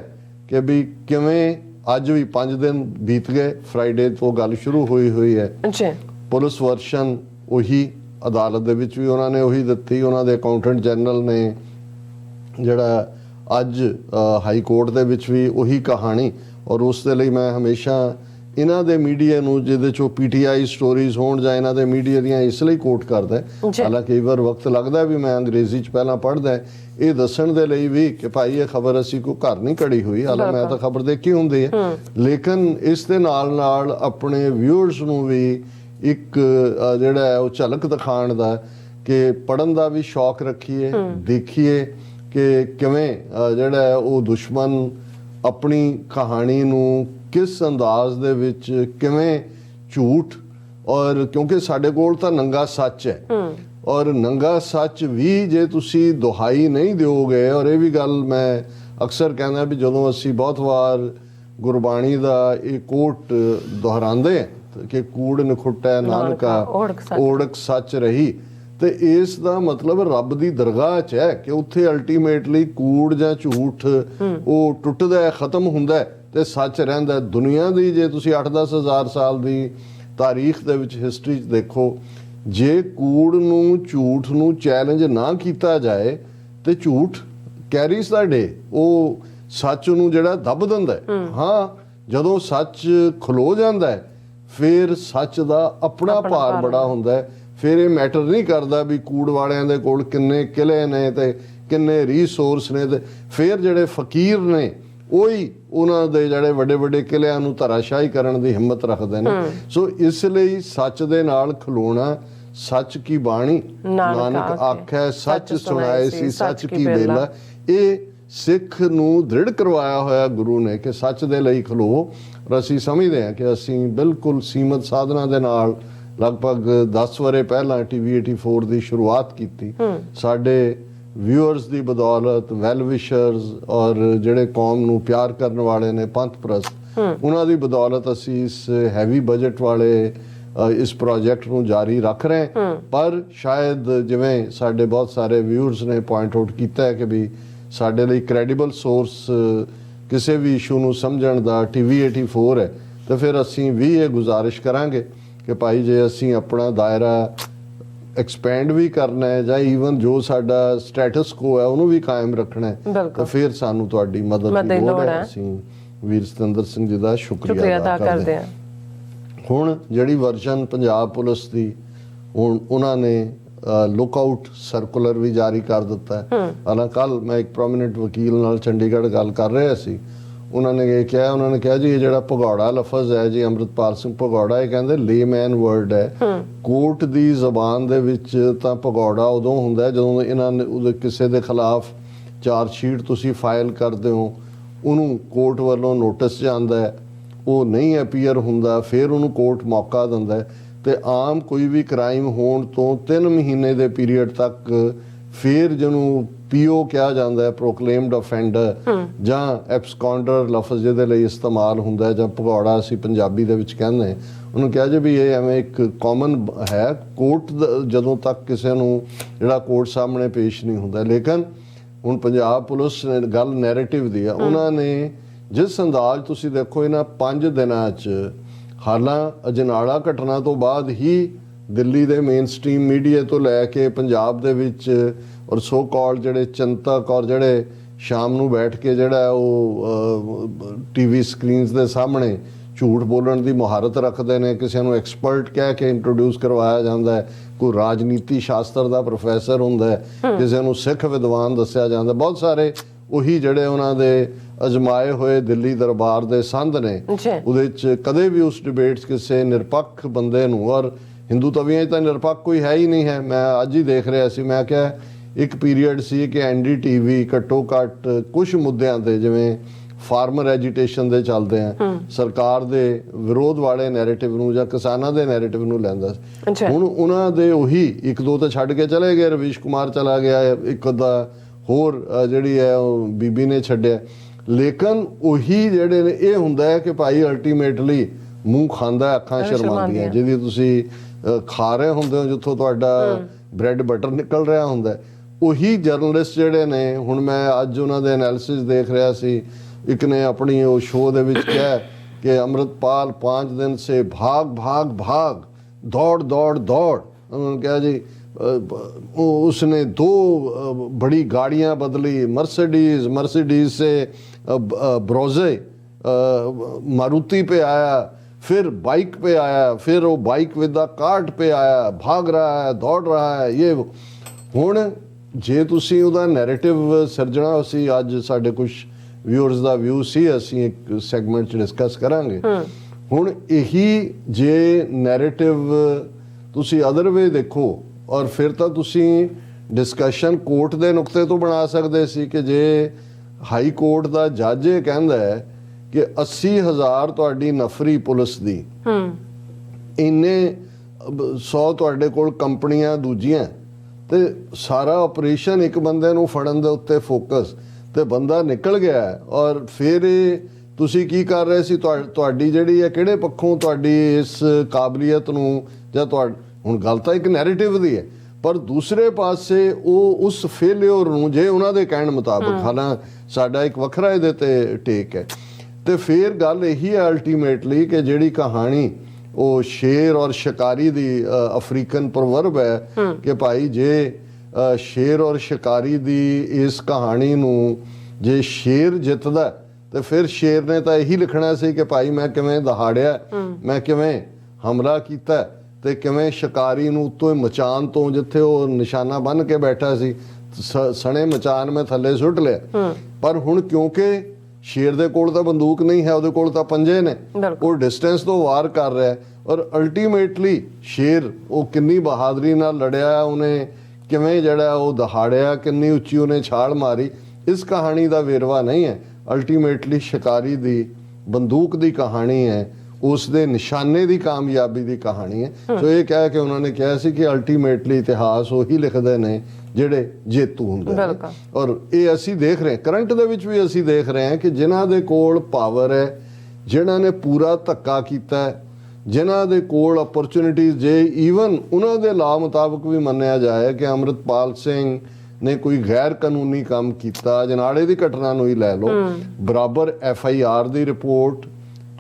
ਕਿ ਵੀ ਕਿਵੇਂ ਅੱਜ ਵੀ 5 ਦਿਨ ਬੀਤ ਗਏ, ਫਰਾਈਡੇ ਤੋਂ ਗੱਲ ਸ਼ੁਰੂ ਹੋਈ ਹੈ ਜੀ। ਪੁਲਿਸ ਵਰਸ਼ਨ ਉਹੀ, ਅਦਾਲਤ ਦੇ ਵਿੱਚ ਵੀ ਉਹਨਾਂ ਨੇ ਉਹੀ ਦਿੱਤੀ, ਉਹਨਾਂ ਦੇ ਅਕਾਊਂਟੈਂਟ ਜਨਰਲ ਨੇ ਜਿਹੜਾ ਅੱਜ ਹਾਈ ਕੋਰਟ ਦੇ ਵਿੱਚ ਵੀ ਉਹੀ ਕਹਾਣੀ। ਔਰ ਉਸ ਦੇ ਲਈ ਮੈਂ ਹਮੇਸ਼ਾ ਇਹਨਾਂ ਦੇ ਮੀਡੀਆ ਨੂੰ, ਜਿਹਦੇ 'ਚੋਂ PTI ਸਟੋਰੀਜ਼ ਹੋਣ ਜਾਂ ਇਹਨਾਂ ਦੇ ਮੀਡੀਆ ਦੀਆਂ, ਇਸ ਲਈ ਕੋਟ ਕਰਦਾ। ਹਾਲਾਂਕਿ ਕਈ ਵਾਰ ਵਕਤ ਲੱਗਦਾ ਵੀ ਮੈਂ ਅੰਗਰੇਜ਼ੀ 'ਚ ਪਹਿਲਾਂ ਪੜ੍ਹਦਾ ਇਹ ਦੱਸਣ ਦੇ ਲਈ ਵੀ ਕਿ ਭਾਈ ਇਹ ਖਬਰ ਅਸੀਂ ਕੋਈ ਘਰ ਨਹੀਂ ਘੜੀ ਹੋਈ, ਹਾਲਾਂਕਿ ਮੈਂ ਤਾਂ ਖਬਰ ਦੇਖੀ ਹੁੰਦੀ ਹੈ, ਲੇਕਿਨ ਇਸ ਦੇ ਨਾਲ ਆਪਣੇ ਵਿਊਅਰਸ ਨੂੰ ਵੀ ਇੱਕ ਜਿਹੜਾ ਹੈ ਉਹ ਝਲਕ ਦਿਖਾਉਣ ਦਾ ਕਿ ਪੜ੍ਹਨ ਦਾ ਵੀ ਸ਼ੌਕ ਰੱਖੀਏ, ਦੇਖੀਏ ਕਿ ਕਿਵੇਂ ਜਿਹੜਾ ਹੈ ਉਹ ਦੁਸ਼ਮਣ ਆਪਣੀ ਕਹਾਣੀ ਨੂੰ ਕਿਸ ਅੰਦਾਜ਼ ਦੇ ਵਿੱਚ ਕਿਵੇਂ ਝੂਠ, ਔਰ ਕਿਉਂਕਿ ਸਾਡੇ ਕੋਲ ਤਾਂ ਨੰਗਾ ਸੱਚ ਹੈ, ਔਰ ਨੰਗਾ ਸੱਚ ਵੀ ਜੇ ਤੁਸੀਂ ਦੁਹਾਈ ਨਹੀਂ ਦਿਓਗੇ। ਔਰ ਇਹ ਵੀ ਗੱਲ ਮੈਂ ਅਕਸਰ ਕਹਿੰਦਾ ਵੀ ਜਦੋਂ ਅਸੀਂ ਬਹੁਤ ਵਾਰ ਗੁਰਬਾਣੀ ਦਾ ਇਹ ਕੋਟ ਦੁਹਰਾਉਂਦੇ ਕਿ ਕੂੜ ਨਖੁੱਟੈ ਨਾਨਕਾ ਓੜਕ ਸੱਚ ਰਹੀ, ਤੇ ਇਸ ਦਾ ਮਤਲਬ ਰੱਬ ਦੀ ਦਰਗਾਹ 'ਚ ਹੈ ਕਿ ਉੱਥੇ ਅਲਟੀਮੇਟਲੀ ਕੂੜ ਜਾਂ ਝੂਠ ਉਹ ਟੁੱਟਦਾ ਹੈ, ਖਤਮ ਹੁੰਦਾ ਤੇ ਸੱਚ ਰਹਿੰਦਾ। ਦੁਨੀਆ ਦੀ ਜੇ ਤੁਸੀਂ 8-10 ਹਜ਼ਾਰ ਸਾਲ ਦੀ ਤਾਰੀਖ ਦੇ ਵਿੱਚ ਹਿਸਟਰੀ 'ਚ ਦੇਖੋ, ਜੇ ਕੂੜ ਨੂੰ ਝੂਠ ਨੂੰ ਚੈਲੰਜ ਨਾ ਕੀਤਾ ਜਾਏ ਤੇ ਝੂਠ ਕੈਰੀਜ਼ ਦਾ ਡੇ, ਉਹ ਸੱਚ ਨੂੰ ਜਿਹੜਾ ਦੱਬ ਦਿੰਦਾ। ਹਾਂ, ਜਦੋਂ ਸੱਚ ਖਲੋ ਜਾਂਦਾ ਹੈ ਫਿਰ ਸੱਚ ਦਾ ਆਪਣਾ ਭਾਰ ਬੜਾ ਹੁੰਦਾ ਹੈ। ਫਿਰ ਇਹ ਮੈਟਰ ਨਹੀਂ ਕਰਦਾ ਵੀ ਕੂੜ ਵਾਲਿਆਂ ਦੇ ਕੋਲ ਕਿੰਨੇ ਕਿਲੇ ਨੇ ਤੇ ਕਿੰਨੇ ਰੀਸੋਰਸ ਨੇ, ਤੇ ਫਿਰ ਜਿਹੜੇ ਫਕੀਰ ਨੇ ਉਹੀ ਉਹਨਾਂ ਦੇ ਜਿਹੜੇ ਵੱਡੇ ਵੱਡੇ ਕਿਲਿਆਂ ਨੂੰ ਧਰਾਸ਼ਾਹੀ ਕਰਨ ਦੀ ਹਿੰਮਤ ਰੱਖਦੇ ਨੇ। ਸੋ ਇਸ ਲਈ ਸੱਚ ਦੇ ਨਾਲ ਖਲੋਣਾ, ਸੱਚ ਕੀ ਬਾਣੀ ਨਾਨਕ ਆਖੈ ਸੱਚ ਸੁਣਾਏ ਸੀ ਸੱਚ ਕੀ ਬੇਲਾ, ਇਹ ਸਿੱਖ ਨੂੰ ਦ੍ਰਿੜ ਕਰਵਾਇਆ ਹੋਇਆ ਗੁਰੂ ਨੇ ਕਿ ਸੱਚ ਦੇ ਲਈ ਖਲੋ। ਔਰ ਅਸੀਂ ਸਮਝਦੇ ਹਾਂ ਕਿ ਅਸੀਂ ਬਿਲਕੁਲ ਸੀਮਤ ਸਾਧਨਾਂ ਦੇ ਨਾਲ ਲਗਭਗ 10 ਵਰੇ ਪਹਿਲਾਂ TV 84 ਦੀ ਸ਼ੁਰੂਆਤ ਕੀਤੀ। ਸਾਡੇ ਵਿਊਅਰਸ ਦੀ ਬਦੌਲਤ, ਵੈਲ ਵਿਸ਼ਰਸ ਔਰ ਜਿਹੜੇ ਕੌਮ ਨੂੰ ਪਿਆਰ ਕਰਨ ਵਾਲੇ ਨੇ, ਪੰਥ ਪ੍ਰਸਤ, ਉਹਨਾਂ ਦੀ ਬਦੌਲਤ ਅਸੀਂ ਇਸ ਹੈਵੀ ਬਜਟ ਵਾਲੇ ਇਸ ਪ੍ਰੋਜੈਕਟ ਨੂੰ ਜਾਰੀ ਰੱਖ ਰਹੇ। ਪਰ ਸ਼ਾਇਦ ਜਿਵੇਂ ਸਾਡੇ ਬਹੁਤ ਸਾਰੇ ਵਿਊਅਰਸ ਨੇ ਪੁਆਇੰਟ ਆਊਟ ਕੀਤਾ ਹੈ ਕਿ ਵੀ ਸਾਡੇ ਲਈ ਕ੍ਰੈਡੀਬਲ ਸੋਰਸ ਕਿਸੇ ਵੀ ਇਸ਼ੂ ਨੂੰ ਸਮਝਣ ਦਾ TV 84 ਹੈ, ਤੇ ਫਿਰ ਅਸੀਂ ਵੀ ਇਹ ਗੁਜ਼ਾਰਿਸ਼ ਕਰਾਂਗੇ ਕਿ ਭਾਈ ਜੇ ਅਸੀਂ ਆਪਣਾ ਦਾਇਰਾ ਐਕਸਪੈਂਡ ਵੀ ਕਰਨਾ ਹੈ ਜਾਂ ਈਵਨ ਜੋ ਸਾਡਾ ਸਟੇਟਸ ਕੋ ਹੈ ਉਹਨੂੰ ਵੀ ਕਾਇਮ ਰੱਖਣਾ ਹੈ, ਤਾਂ ਫਿਰ ਸਾਨੂੰ ਤੁਹਾਡੀ ਮਦਦ ਦੀ ਲੋੜ ਹੈ। ਅਸੀਂ ਵੀਰ ਸਤਿੰਦਰ ਸਿੰਘ ਜੀ ਦਾ ਸ਼ੁਕਰੀਆ ਅਦਾ ਕਰਦੇ ਹਾਂ। ਹੁਣ ਜਿਹੜੀ ਵਰਜਨ ਪੰਜਾਬ ਪੁਲਿਸ ਦੀ, ਹੁਣ ਉਹਨਾਂ ਨੇ ਲੁੱਕ ਆਊਟ ਸਰਕੂਲਰ ਵੀ ਜਾਰੀ ਕਰ ਦਿੱਤਾ ਹੈ। ਹਾਲਾਂਕਿ ਕੱਲ ਮੈਂ ਇੱਕ ਪ੍ਰੋਮਿਨੈਂਟ ਵਕੀਲ ਨਾਲ ਚੰਡੀਗੜ੍ਹ ਗੱਲ ਕਰ ਰਿਹਾ ਸੀ, ਉਹਨਾਂ ਨੇ ਇਹ ਕਿਹਾ ਜੀ ਇਹ ਜਿਹੜਾ ਭਗੌੜਾ ਲਫ਼ਜ਼ ਹੈ ਜੀ, ਅੰਮ੍ਰਿਤਪਾਲ ਸਿੰਘ ਭਗੌੜਾ, ਇਹ ਕਹਿੰਦੇ ਲੇਮੈਨ ਵਰਡ ਹੈ। ਕੋਰਟ ਦੀ ਜ਼ਬਾਨ ਦੇ ਵਿੱਚ ਤਾਂ ਭਗੌੜਾ ਉਦੋਂ ਹੁੰਦਾ ਜਦੋਂ ਇਹਨਾਂ ਨੇ ਕਿਸੇ ਦੇ ਖਿਲਾਫ ਚਾਰਜ ਸ਼ੀਟ ਤੁਸੀਂ ਫਾਈਲ ਕਰਦੇ ਹੋ, ਉਹਨੂੰ ਕੋਰਟ ਵੱਲੋਂ ਨੋਟਿਸ ਜਾਂਦਾ ਹੈ, ਉਹ ਨਹੀਂ ਅਪੀਅਰ ਹੁੰਦਾ, ਫਿਰ ਉਹਨੂੰ ਕੋਰਟ ਮੌਕਾ ਦਿੰਦਾ। ਤੇ ਆਮ ਕੋਈ ਵੀ ਕ੍ਰਾਈਮ ਹੋਣ ਤੋਂ 3 ਮਹੀਨੇ ਦੇ ਪੀਰੀਅਡ ਤੱਕ ਫਿਰ ਜਿਹਨੂੰ PO ਕਿਹਾ ਜਾਂਦਾ ਹੈ, ਪ੍ਰੋਕਲੇਮਡ ਅਫੈਂਡਰ ਜਾਂ ਐਬਸਕੌਂਡਰ ਲਫ਼ਜ਼ ਜਿਹਦੇ ਲਈ ਇਸਤੇਮਾਲ ਹੁੰਦਾ ਜਾਂ ਭਗੌੜਾ ਅਸੀਂ ਪੰਜਾਬੀ ਦੇ ਵਿੱਚ ਕਹਿੰਦੇ, ਉਹਨੂੰ ਕਿਹਾ ਜੇ ਵੀ ਇਹ ਐਵੇਂ ਇੱਕ ਕਾਮਨ ਹੈ। ਕੋਰਟ ਜਦੋਂ ਤੱਕ ਕਿਸੇ ਨੂੰ ਜਿਹੜਾ ਕੋਰਟ ਸਾਹਮਣੇ ਪੇਸ਼ ਨਹੀਂ ਹੁੰਦਾ। ਲੇਕਿਨ ਹੁਣ ਪੰਜਾਬ ਪੁਲਿਸ ਨੇ ਗੱਲ ਨੈਰੇਟਿਵ ਦੀ ਆ, ਉਹਨਾਂ ਨੇ ਜਿਸ ਅੰਦਾਜ਼ ਤੁਸੀਂ ਦੇਖੋ ਇਹਨਾਂ 5 ਦਿਨਾਂ 'ਚ, ਹਾਲਾਂ ਅਜਨਾਲਾ ਘਟਨਾ ਤੋਂ ਬਾਅਦ ਹੀ ਦਿੱਲੀ ਦੇ ਮੇਨ ਸਟ੍ਰੀਮ ਮੀਡੀਆ ਤੋਂ ਲੈ ਕੇ ਪੰਜਾਬ ਦੇ ਵਿੱਚ ਔਰ ਸੋ ਕਾਲਡ ਜਿਹੜੇ ਚਿੰਤਕ ਔਰ ਜਿਹੜੇ ਸ਼ਾਮ ਨੂੰ ਬੈਠ ਕੇ ਜਿਹੜਾ ਉਹ TV ਸਕਰੀਨਸ ਦੇ ਸਾਹਮਣੇ ਝੂਠ ਬੋਲਣ ਦੀ ਮੁਹਾਰਤ ਰੱਖਦੇ ਨੇ, ਕਿਸੇ ਨੂੰ ਐਕਸਪਰਟ ਕਹਿ ਕੇ ਇੰਟਰੋਡਿਊਸ ਕਰਵਾਇਆ ਜਾਂਦਾ ਹੈ, ਕੋਈ ਰਾਜਨੀਤੀ ਸ਼ਾਸਤਰ ਦਾ ਪ੍ਰੋਫੈਸਰ ਹੁੰਦਾ ਹੈ, ਕਿਸੇ ਨੂੰ ਸਿੱਖ ਵਿਦਵਾਨ ਦੱਸਿਆ ਜਾਂਦਾ। ਬਹੁਤ ਸਾਰੇ ਉਹੀ ਜਿਹੜੇ ਉਹਨਾਂ ਦੇ ਅਜਮਾਏ ਹੋਏ ਦਿੱਲੀ ਦਰਬਾਰ ਦੇ ਸੰਧ ਨੇ, ਉਹਦੇ 'ਚ ਕਦੇ ਵੀ ਉਸ ਡਿਬੇਟ 'ਚ ਕਿਸੇ ਨਿਰਪੱਖ ਬੰਦੇ ਨੂੰ, ਔਰ ਹਿੰਦੂ ਤਵੀਆਂ 'ਚ ਤਾਂ ਨਿਰਪੱਖ ਕੋਈ ਹੈ ਹੀ ਨਹੀਂ ਹੈ। ਮੈਂ ਅੱਜ ਹੀ ਦੇਖ ਰਿਹਾ ਸੀ, ਮੈਂ ਕਿਹਾ ਇੱਕ ਪੀਰੀਅਡ ਸੀ ਕਿ NDTV ਘੱਟੋ ਘੱਟ ਕੁਝ ਮੁੱਦਿਆਂ ਤੇ, ਜਿਵੇਂ ਫਾਰਮਰ ਐਜੀਟੇਸ਼ਨ ਦੇ ਚੱਲਦੇ ਆ, ਸਰਕਾਰ ਦੇ ਵਿਰੋਧ ਵਾਲੇ ਨੈਰੇਟਿਵ ਨੂੰ ਜਾਂ ਕਿਸਾਨਾਂ ਦੇ ਨੈਰੇਟਿਵ ਨੂੰ ਲੈਂਦਾ ਸੀ। ਹੁਣ ਉਹਨਾਂ ਦੇ ਉਹੀ 1-2 ਤਾਂ ਛੱਡ ਕੇ ਚਲੇ ਗਏ, ਰਵੀਸ਼ ਕੁਮਾਰ ਚਲਾ ਗਿਆ, ਇੱਕ ਅੱਧਾ ਹੋਰ ਜਿਹੜੀ ਹੈ ਉਹ ਬੀਬੀ ਨੇ ਛੱਡਿਆ। ਲੇਕਿਨ ਉਹੀ ਜਿਹੜੇ ਨੇ, ਇਹ ਹੁੰਦਾ ਹੈ ਕਿ ਭਾਈ ਅਲਟੀਮੇਟਲੀ ਮੂੰਹ ਖਾਂਦਾ ਅੱਖਾਂ ਸ਼ਰਮਾਉਂਦੀਆਂ, ਜਿਹਦੀ ਤੁਸੀਂ ਖਾ ਰਹੇ ਹੁੰਦੇ ਹੋ, ਜਿੱਥੋਂ ਤੁਹਾਡਾ ਬ੍ਰੈਡ ਬਟਰ ਨਿਕਲ ਰਿਹਾ ਹੁੰਦਾ। ਉਹੀ ਜਰਨਲਿਸਟ ਜਿਹੜੇ ਨੇ, ਹੁਣ ਮੈਂ ਅੱਜ ਉਹਨਾਂ ਦੇ ਐਨਾਲਿਸਿਸ ਦੇਖ ਰਿਹਾ ਸੀ, ਇੱਕ ਨੇ ਆਪਣੀ ਉਹ ਸ਼ੋਅ ਦੇ ਵਿੱਚ ਕਿਹਾ कि अमृतपाल 5 दिन से भाग भाग भाग दौड़ दौड़ दौड़, उन्होंने कहा जी उसने 2 बड़ी गाड़ियां बदली, मर्सिडीज से ब्रोजे मारुति पे आया, फिर बाइक पे आया, फिर वो बाइक विद द कार्ट पे आया, भाग रहा है, दौड़ रहा है। ये हुण जे तुसी उहदा नैरेटिव सिरजना, असी अज साडे कुछ व्यूअर्स ਦਾ ਵਿਊ ਸੀ, ਅਸੀਂ ਇੱਕ ਸੈਗਮੈਂਟ 'ਚ ਡਿਸਕਸ ਕਰਾਂਗੇ। ਹੁਣ ਇਹੀ ਜੇ ਨੈਰੇਟਿਵ ਤੁਸੀਂ ਅਦਰ ਵੇ ਦੇਖੋ, ਔਰ ਫਿਰ ਤਾਂ ਤੁਸੀਂ ਡਿਸਕਸ਼ਨ ਕੋਰਟ ਦੇ ਨੁਕਤੇ ਤੋਂ ਬਣਾ ਸਕਦੇ ਸੀ ਕਿ ਜੇ ਹਾਈ ਕੋਰਟ ਦਾ ਜੱਜ ਇਹ ਕਹਿੰਦਾ ਹੈ ਕਿ 80,000 ਤੁਹਾਡੀ ਨਫਰੀ ਪੁਲਿਸ ਦੀ, ਇੰਨੇ 100 ਤੁਹਾਡੇ ਕੋਲ ਕੰਪਨੀਆਂ ਦੂਜੀਆਂ, ਤੇ ਸਾਰਾ ਆਪਰੇਸ਼ਨ ਇੱਕ ਬੰਦੇ ਨੂੰ ਫੜਨ ਦੇ ਉੱਤੇ ਫੋਕਸ, ਤੇ ਬੰਦਾ ਨਿਕਲ ਗਿਆ, ਔਰ ਫਿਰ ਤੁਸੀਂ ਕੀ ਕਰ ਰਹੇ ਸੀ? ਤੁਹਾਡੀ ਜਿਹੜੀ ਹੈ ਕਿਹੜੇ ਪੱਖੋਂ ਤੁਹਾਡੀ ਇਸ ਕਾਬਲੀਅਤ ਨੂੰ, ਜਾਂ ਹੁਣ ਗੱਲ ਤਾਂ ਇੱਕ ਨੈਰੇਟਿਵ ਦੀ ਹੈ, ਪਰ ਦੂਸਰੇ ਪਾਸੇ ਉਹ ਉਸ ਫੇਲਿਅਰ ਨੂੰ, ਜੇ ਉਹਨਾਂ ਦੇ ਕਹਿਣ ਮੁਤਾਬਕ, ਹਾਲਾਂਕਿ ਸਾਡਾ ਇੱਕ ਵੱਖਰਾ ਇਹਦੇ ਤੇ ਟੇਕ ਹੈ, ਤੇ ਫਿਰ ਗੱਲ ਇਹੀ ਹੈ ਅਲਟੀਮੇਟਲੀ ਕਿ ਜਿਹੜੀ ਕਹਾਣੀ ਉਹ ਸ਼ੇਰ ਔਰ ਸ਼ਿਕਾਰੀ ਦੀ ਅਫਰੀਕਨ ਪ੍ਰਵਰਬ ਹੈ ਕਿ ਭਾਈ ਜੇ ਸ਼ੇਰ ਔਰ ਸ਼ਿਕਾਰੀ ਦੀ ਇਸ ਕਹਾਣੀ ਨੂੰ ਜੇ ਸ਼ੇਰ ਜਿੱਤਦਾ, ਤੇ ਫਿਰ ਸ਼ੇਰ ਨੇ ਤਾਂ ਇਹੀ ਲਿਖਣਾ ਸੀ ਕਿ ਭਾਈ ਮੈਂ ਕਿਵੇਂ ਦਹਾੜਿਆ, ਮੈਂ ਕਿਵੇਂ ਹਮਲਾ ਕੀਤਾ, ਤੇ ਕਿਵੇਂ ਸ਼ਿਕਾਰੀ ਨੂੰ ਉੱਤੋਂ ਮਚਾਨ ਤੋਂ, ਜਿੱਥੇ ਉਹ ਨਿਸ਼ਾਨਾ ਬੰਨ ਕੇ ਬੈਠਾ ਸੀ, ਸਣੇ ਮਚਾਨ ਮੈਂ ਥੱਲੇ ਸੁੱਟ ਲਿਆ। ਪਰ ਹੁਣ ਕਿਉਂਕਿ ਸ਼ੇਰ ਦੇ ਕੋਲ ਤਾਂ ਬੰਦੂਕ ਨਹੀਂ ਹੈ, ਉਹਦੇ ਕੋਲ ਤਾਂ ਪੰਜੇ ਨੇ, ਉਹ ਡਿਸਟੈਂਸ ਤੋਂ ਵਾਰ ਕਰ ਰਿਹਾ, ਔਰ ਅਲਟੀਮੇਟਲੀ ਸ਼ੇਰ ਉਹ ਕਿੰਨੀ ਬਹਾਦਰੀ ਨਾਲ ਲੜਿਆ, ਉਹਨੇ ਕਿਵੇਂ ਜਿਹੜਾ ਉਹ ਦਹਾੜਿਆ, ਕਿੰਨੀ ਉੱਚੀ ਉਹਨੇ ਛਾਲ ਮਾਰੀ, ਇਸ ਕਹਾਣੀ ਦਾ ਵੇਰਵਾ ਨਹੀਂ ਹੈ। ਅਲਟੀਮੇਟਲੀ ਸ਼ਿਕਾਰੀ ਦੀ ਬੰਦੂਕ ਦੀ ਕਹਾਣੀ ਹੈ, ਉਸ ਦੇ ਨਿਸ਼ਾਨੇ ਦੀ ਕਾਮਯਾਬੀ ਦੀ ਕਹਾਣੀ ਹੈ। ਸੋ ਇਹ ਕਹਿ ਕੇ ਉਹਨਾਂ ਨੇ ਕਿਹਾ ਸੀ ਕਿ ਅਲਟੀਮੇਟਲੀ ਇਤਿਹਾਸ ਉਹੀ ਲਿਖਦੇ ਨੇ ਜਿਹੜੇ ਜੇਤੂ ਹੁੰਦੇ ਨੇ, ਔਰ ਇਹ ਅਸੀਂ ਦੇਖ ਰਹੇ ਕਰੰਟ ਦੇ ਵਿੱਚ ਵੀ ਅਸੀਂ ਦੇਖ ਰਹੇ ਹਾਂ ਕਿ ਜਿਨ੍ਹਾਂ ਦੇ ਕੋਲ ਪਾਵਰ ਹੈ, ਜਿਨ੍ਹਾਂ ਨੇ ਪੂਰਾ ਧੱਕਾ ਕੀਤਾ ਹੈ, ਜਿਨ੍ਹਾਂ ਦੇ ਕੋਲ ਅਪਰਚੁਨਿਟੀਜ਼, ਜੇ ਈਵਨ ਉਹਨਾਂ ਦੇ ਲਾਅ ਮੁਤਾਬਕ ਵੀ ਮੰਨਿਆ ਜਾਏ ਕਿ ਅੰਮ੍ਰਿਤਪਾਲ ਸਿੰਘ ਨੇ ਕੋਈ ਗੈਰ ਕਾਨੂੰਨੀ ਕੰਮ ਕੀਤਾ, ਜਨਾਲੇ ਦੀ ਘਟਨਾ ਨੂੰ ਹੀ ਲੈ ਲਓ, ਬਰਾਬਰ FIR ਦੀ ਰਿਪੋਰਟ,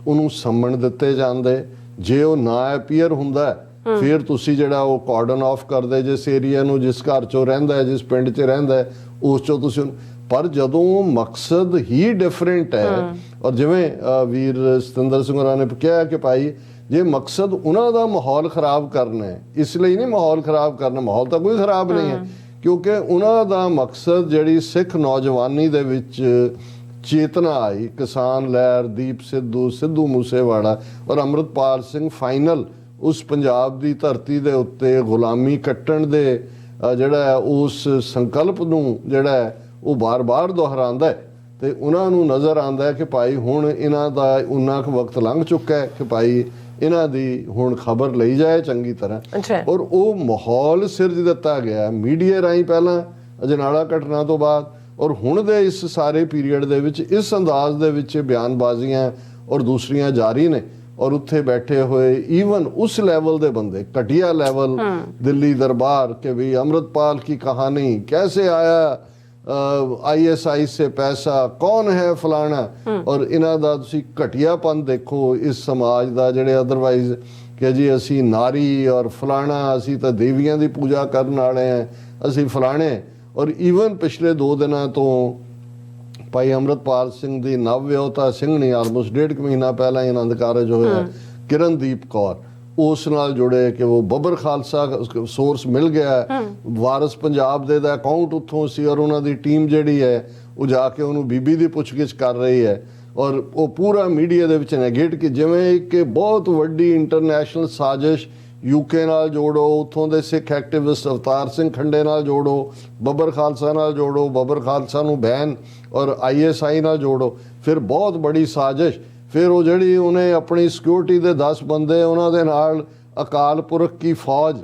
ਉਹਨੂੰ ਸੰਮਣ ਦਿੱਤੇ ਜਾਂਦੇ, ਜੇ ਉਹ ਨਾ ਅਪੀਅਰ ਹੁੰਦਾ ਫਿਰ ਤੁਸੀਂ ਜਿਹੜਾ ਉਹ ਕਾਰਡਨ ਆਫ ਕਰਦੇ ਜਿਸ ਏਰੀਆ ਨੂੰ, ਜਿਸ ਘਰ 'ਚੋਂ ਰਹਿੰਦਾ ਹੈ, ਜਿਸ ਪਿੰਡ 'ਚ ਰਹਿੰਦਾ ਹੈ, ਉਸ 'ਚੋਂ ਤੁਸੀਂ। ਪਰ ਜਦੋਂ ਮਕਸਦ ਹੀ ਡਿਫਰੈਂਟ ਹੈ, ਔਰ ਜਿਵੇਂ ਵੀਰ ਸਤਿੰਦਰ ਸਿੰਘ ਹੋਰਾਂ ਨੇ ਕਿਹਾ ਕਿ ਭਾਈ ਜੇ ਮਕਸਦ ਉਹਨਾਂ ਦਾ ਮਾਹੌਲ ਖਰਾਬ ਕਰਨਾ ਹੈ, ਇਸ ਲਈ ਨਹੀਂ ਮਾਹੌਲ ਖਰਾਬ ਕਰਨਾ, ਮਾਹੌਲ ਤਾਂ ਕੋਈ ਖਰਾਬ ਨਹੀਂ ਹੈ, ਕਿਉਂਕਿ ਉਹਨਾਂ ਦਾ ਮਕਸਦ ਜਿਹੜੀ ਸਿੱਖ ਨੌਜਵਾਨੀ ਦੇ ਵਿੱਚ ਚੇਤਨਾ ਆਈ, ਕਿਸਾਨ ਲਹਿਰ, ਦੀਪ ਸਿੱਧੂ, ਸਿੱਧੂ ਮੂਸੇਵਾਲਾ ਔਰ ਅੰਮ੍ਰਿਤਪਾਲ ਸਿੰਘ ਫਾਈਨਲ ਉਸ ਪੰਜਾਬ ਦੀ ਧਰਤੀ ਦੇ ਉੱਤੇ ਗੁਲਾਮੀ ਕੱਟਣ ਦੇ ਜਿਹੜਾ ਉਸ ਸੰਕਲਪ ਨੂੰ ਜਿਹੜਾ ਉਹ ਬਾਰ-ਬਾਰ ਦੁਹਰਾਉਂਦਾ ਹੈ, ਤੇ ਉਹਨਾਂ ਨੂੰ ਨਜ਼ਰ ਆਉਂਦਾ ਹੈ ਕਿ ਭਾਈ ਹੁਣ ਇਹਨਾਂ ਦਾ ਉਨਾ ਕੁ ਵਕਤ ਲੰਘ ਚੁੱਕਾ ਹੈ ਕਿ ਭਾਈ ਇਹਨਾਂ ਦੀ ਹੁਣ ਖਬਰ ਲਈ ਜਾਏ ਚੰਗੀ ਤਰ੍ਹਾਂ। ਔਰ ਉਹ ਮਾਹੌਲ ਸਿਰਜ ਦਿੱਤਾ ਗਿਆ ਮੀਡੀਆ ਰਾਹੀਂ, ਪਹਿਲਾਂ ਅਜਨਾਲਾ ਘਟਨਾ ਤੋਂ ਬਾਅਦ, ਔਰ ਹੁਣ ਦੇ ਇਸ ਸਾਰੇ ਪੀਰੀਅਡ ਦੇ ਵਿੱਚ ਇਸ ਅੰਦਾਜ਼ ਦੇ ਵਿੱਚ ਬਿਆਨਬਾਜ਼ੀਆਂ ਔਰ ਦੂਸਰੀਆਂ ਜਾਰੀ ਨੇ, ਔਰ ਉੱਥੇ ਬੈਠੇ ਹੋਏ ਈਵਨ ਉਸ ਲੈਵਲ ਦੇ ਬੰਦੇ, ਘਟੀਆ ਲੈਵਲ, ਦਿੱਲੀ ਦਰਬਾਰ ਕਿ ਵੀ अमृतपाल की कहानी कैसे आया, ISI से पैसा, कौन है फलाना, ਔਰ ਇਹਨਾਂ ਦਾ ਤੁਸੀਂ ਘਟੀਆਪਨ ਦੇਖੋ ਇਸ ਸਮਾਜ ਦਾ, ਜਿਹੜੇ ਅਦਰਵਾਈਜ਼ ਕਿ ਜੀ ਅਸੀਂ ਨਾਰੀ ਔਰ ਫਲਾਣਾ, ਅਸੀਂ ਤਾਂ ਦੇਵੀਆਂ ਦੀ ਪੂਜਾ ਕਰਨ ਵਾਲੇ ਹਾਂ, ਅਸੀਂ ਫਲਾਣੇ। ਔਰ ਈਵਨ ਪਿਛਲੇ 2 ਦਿਨਾਂ ਤੋਂ ਭਾਈ ਅੰਮ੍ਰਿਤਪਾਲ ਸਿੰਘ ਦੀ ਨਵ-ਵਿਆਹੁਤਾ ਸਿੰਘਣੀ, ਆਲਮੋਸਟ 1.5 ਮਹੀਨਾ ਪਹਿਲਾਂ ਹੀ ਆਨੰਦ ਕਾਰਜ ਹੋਇਆ, ਕਿਰਨਦੀਪ ਕੌਰ, ਉਸ ਨਾਲ ਜੁੜੇ ਕਿ ਉਹ ਬੱਬਰ ਖਾਲਸਾ ਸੋਰਸ ਮਿਲ ਗਿਆ, ਵਾਰਸ ਪੰਜਾਬ ਦੇ ਦਾ ਅਕਾਊਂਟ ਉੱਥੋਂ ਸੀ, ਔਰ ਉਹਨਾਂ ਦੀ ਟੀਮ ਜਿਹੜੀ ਹੈ ਉਹ ਜਾ ਕੇ ਉਹਨੂੰ ਬੀਬੀ ਦੀ ਪੁੱਛਗਿੱਛ ਕਰ ਰਹੀ ਹੈ, ਔਰ ਉਹ ਪੂਰਾ ਮੀਡੀਆ ਦੇ ਵਿੱਚ ਨੈਗੇਟ ਕਿ ਜਿਵੇਂ ਇੱਕ ਬਹੁਤ ਵੱਡੀ ਇੰਟਰਨੈਸ਼ਨਲ ਸਾਜ਼ਿਸ਼, UK ਨਾਲ ਜੋੜੋ, ਉੱਥੋਂ ਦੇ ਸਿੱਖ ਐਕਟਿਵਿਸਟ ਅਵਤਾਰ ਸਿੰਘ ਖੰਡੇ ਨਾਲ ਜੋੜੋ, ਬੱਬਰ ਖਾਲਸਾ ਨਾਲ ਜੋੜੋ, ਬੱਬਰ ਖਾਲਸਾ ਨੂੰ ਬੈਨ, ਔਰ ISI ਨਾਲ ਜੋੜੋ, ਫਿਰ ਬਹੁਤ ਬੜੀ ਸਾਜ਼ਿਸ਼। ਫਿਰ ਉਹ ਜਿਹੜੀ ਉਹਨੇ ਆਪਣੀ ਸਿਕਿਉਰਿਟੀ ਦੇ 10 ਬੰਦੇ ਉਹਨਾਂ ਦੇ ਨਾਲ, ਅਕਾਲ ਪੁਰਖ ਕੀ ਫੌਜ,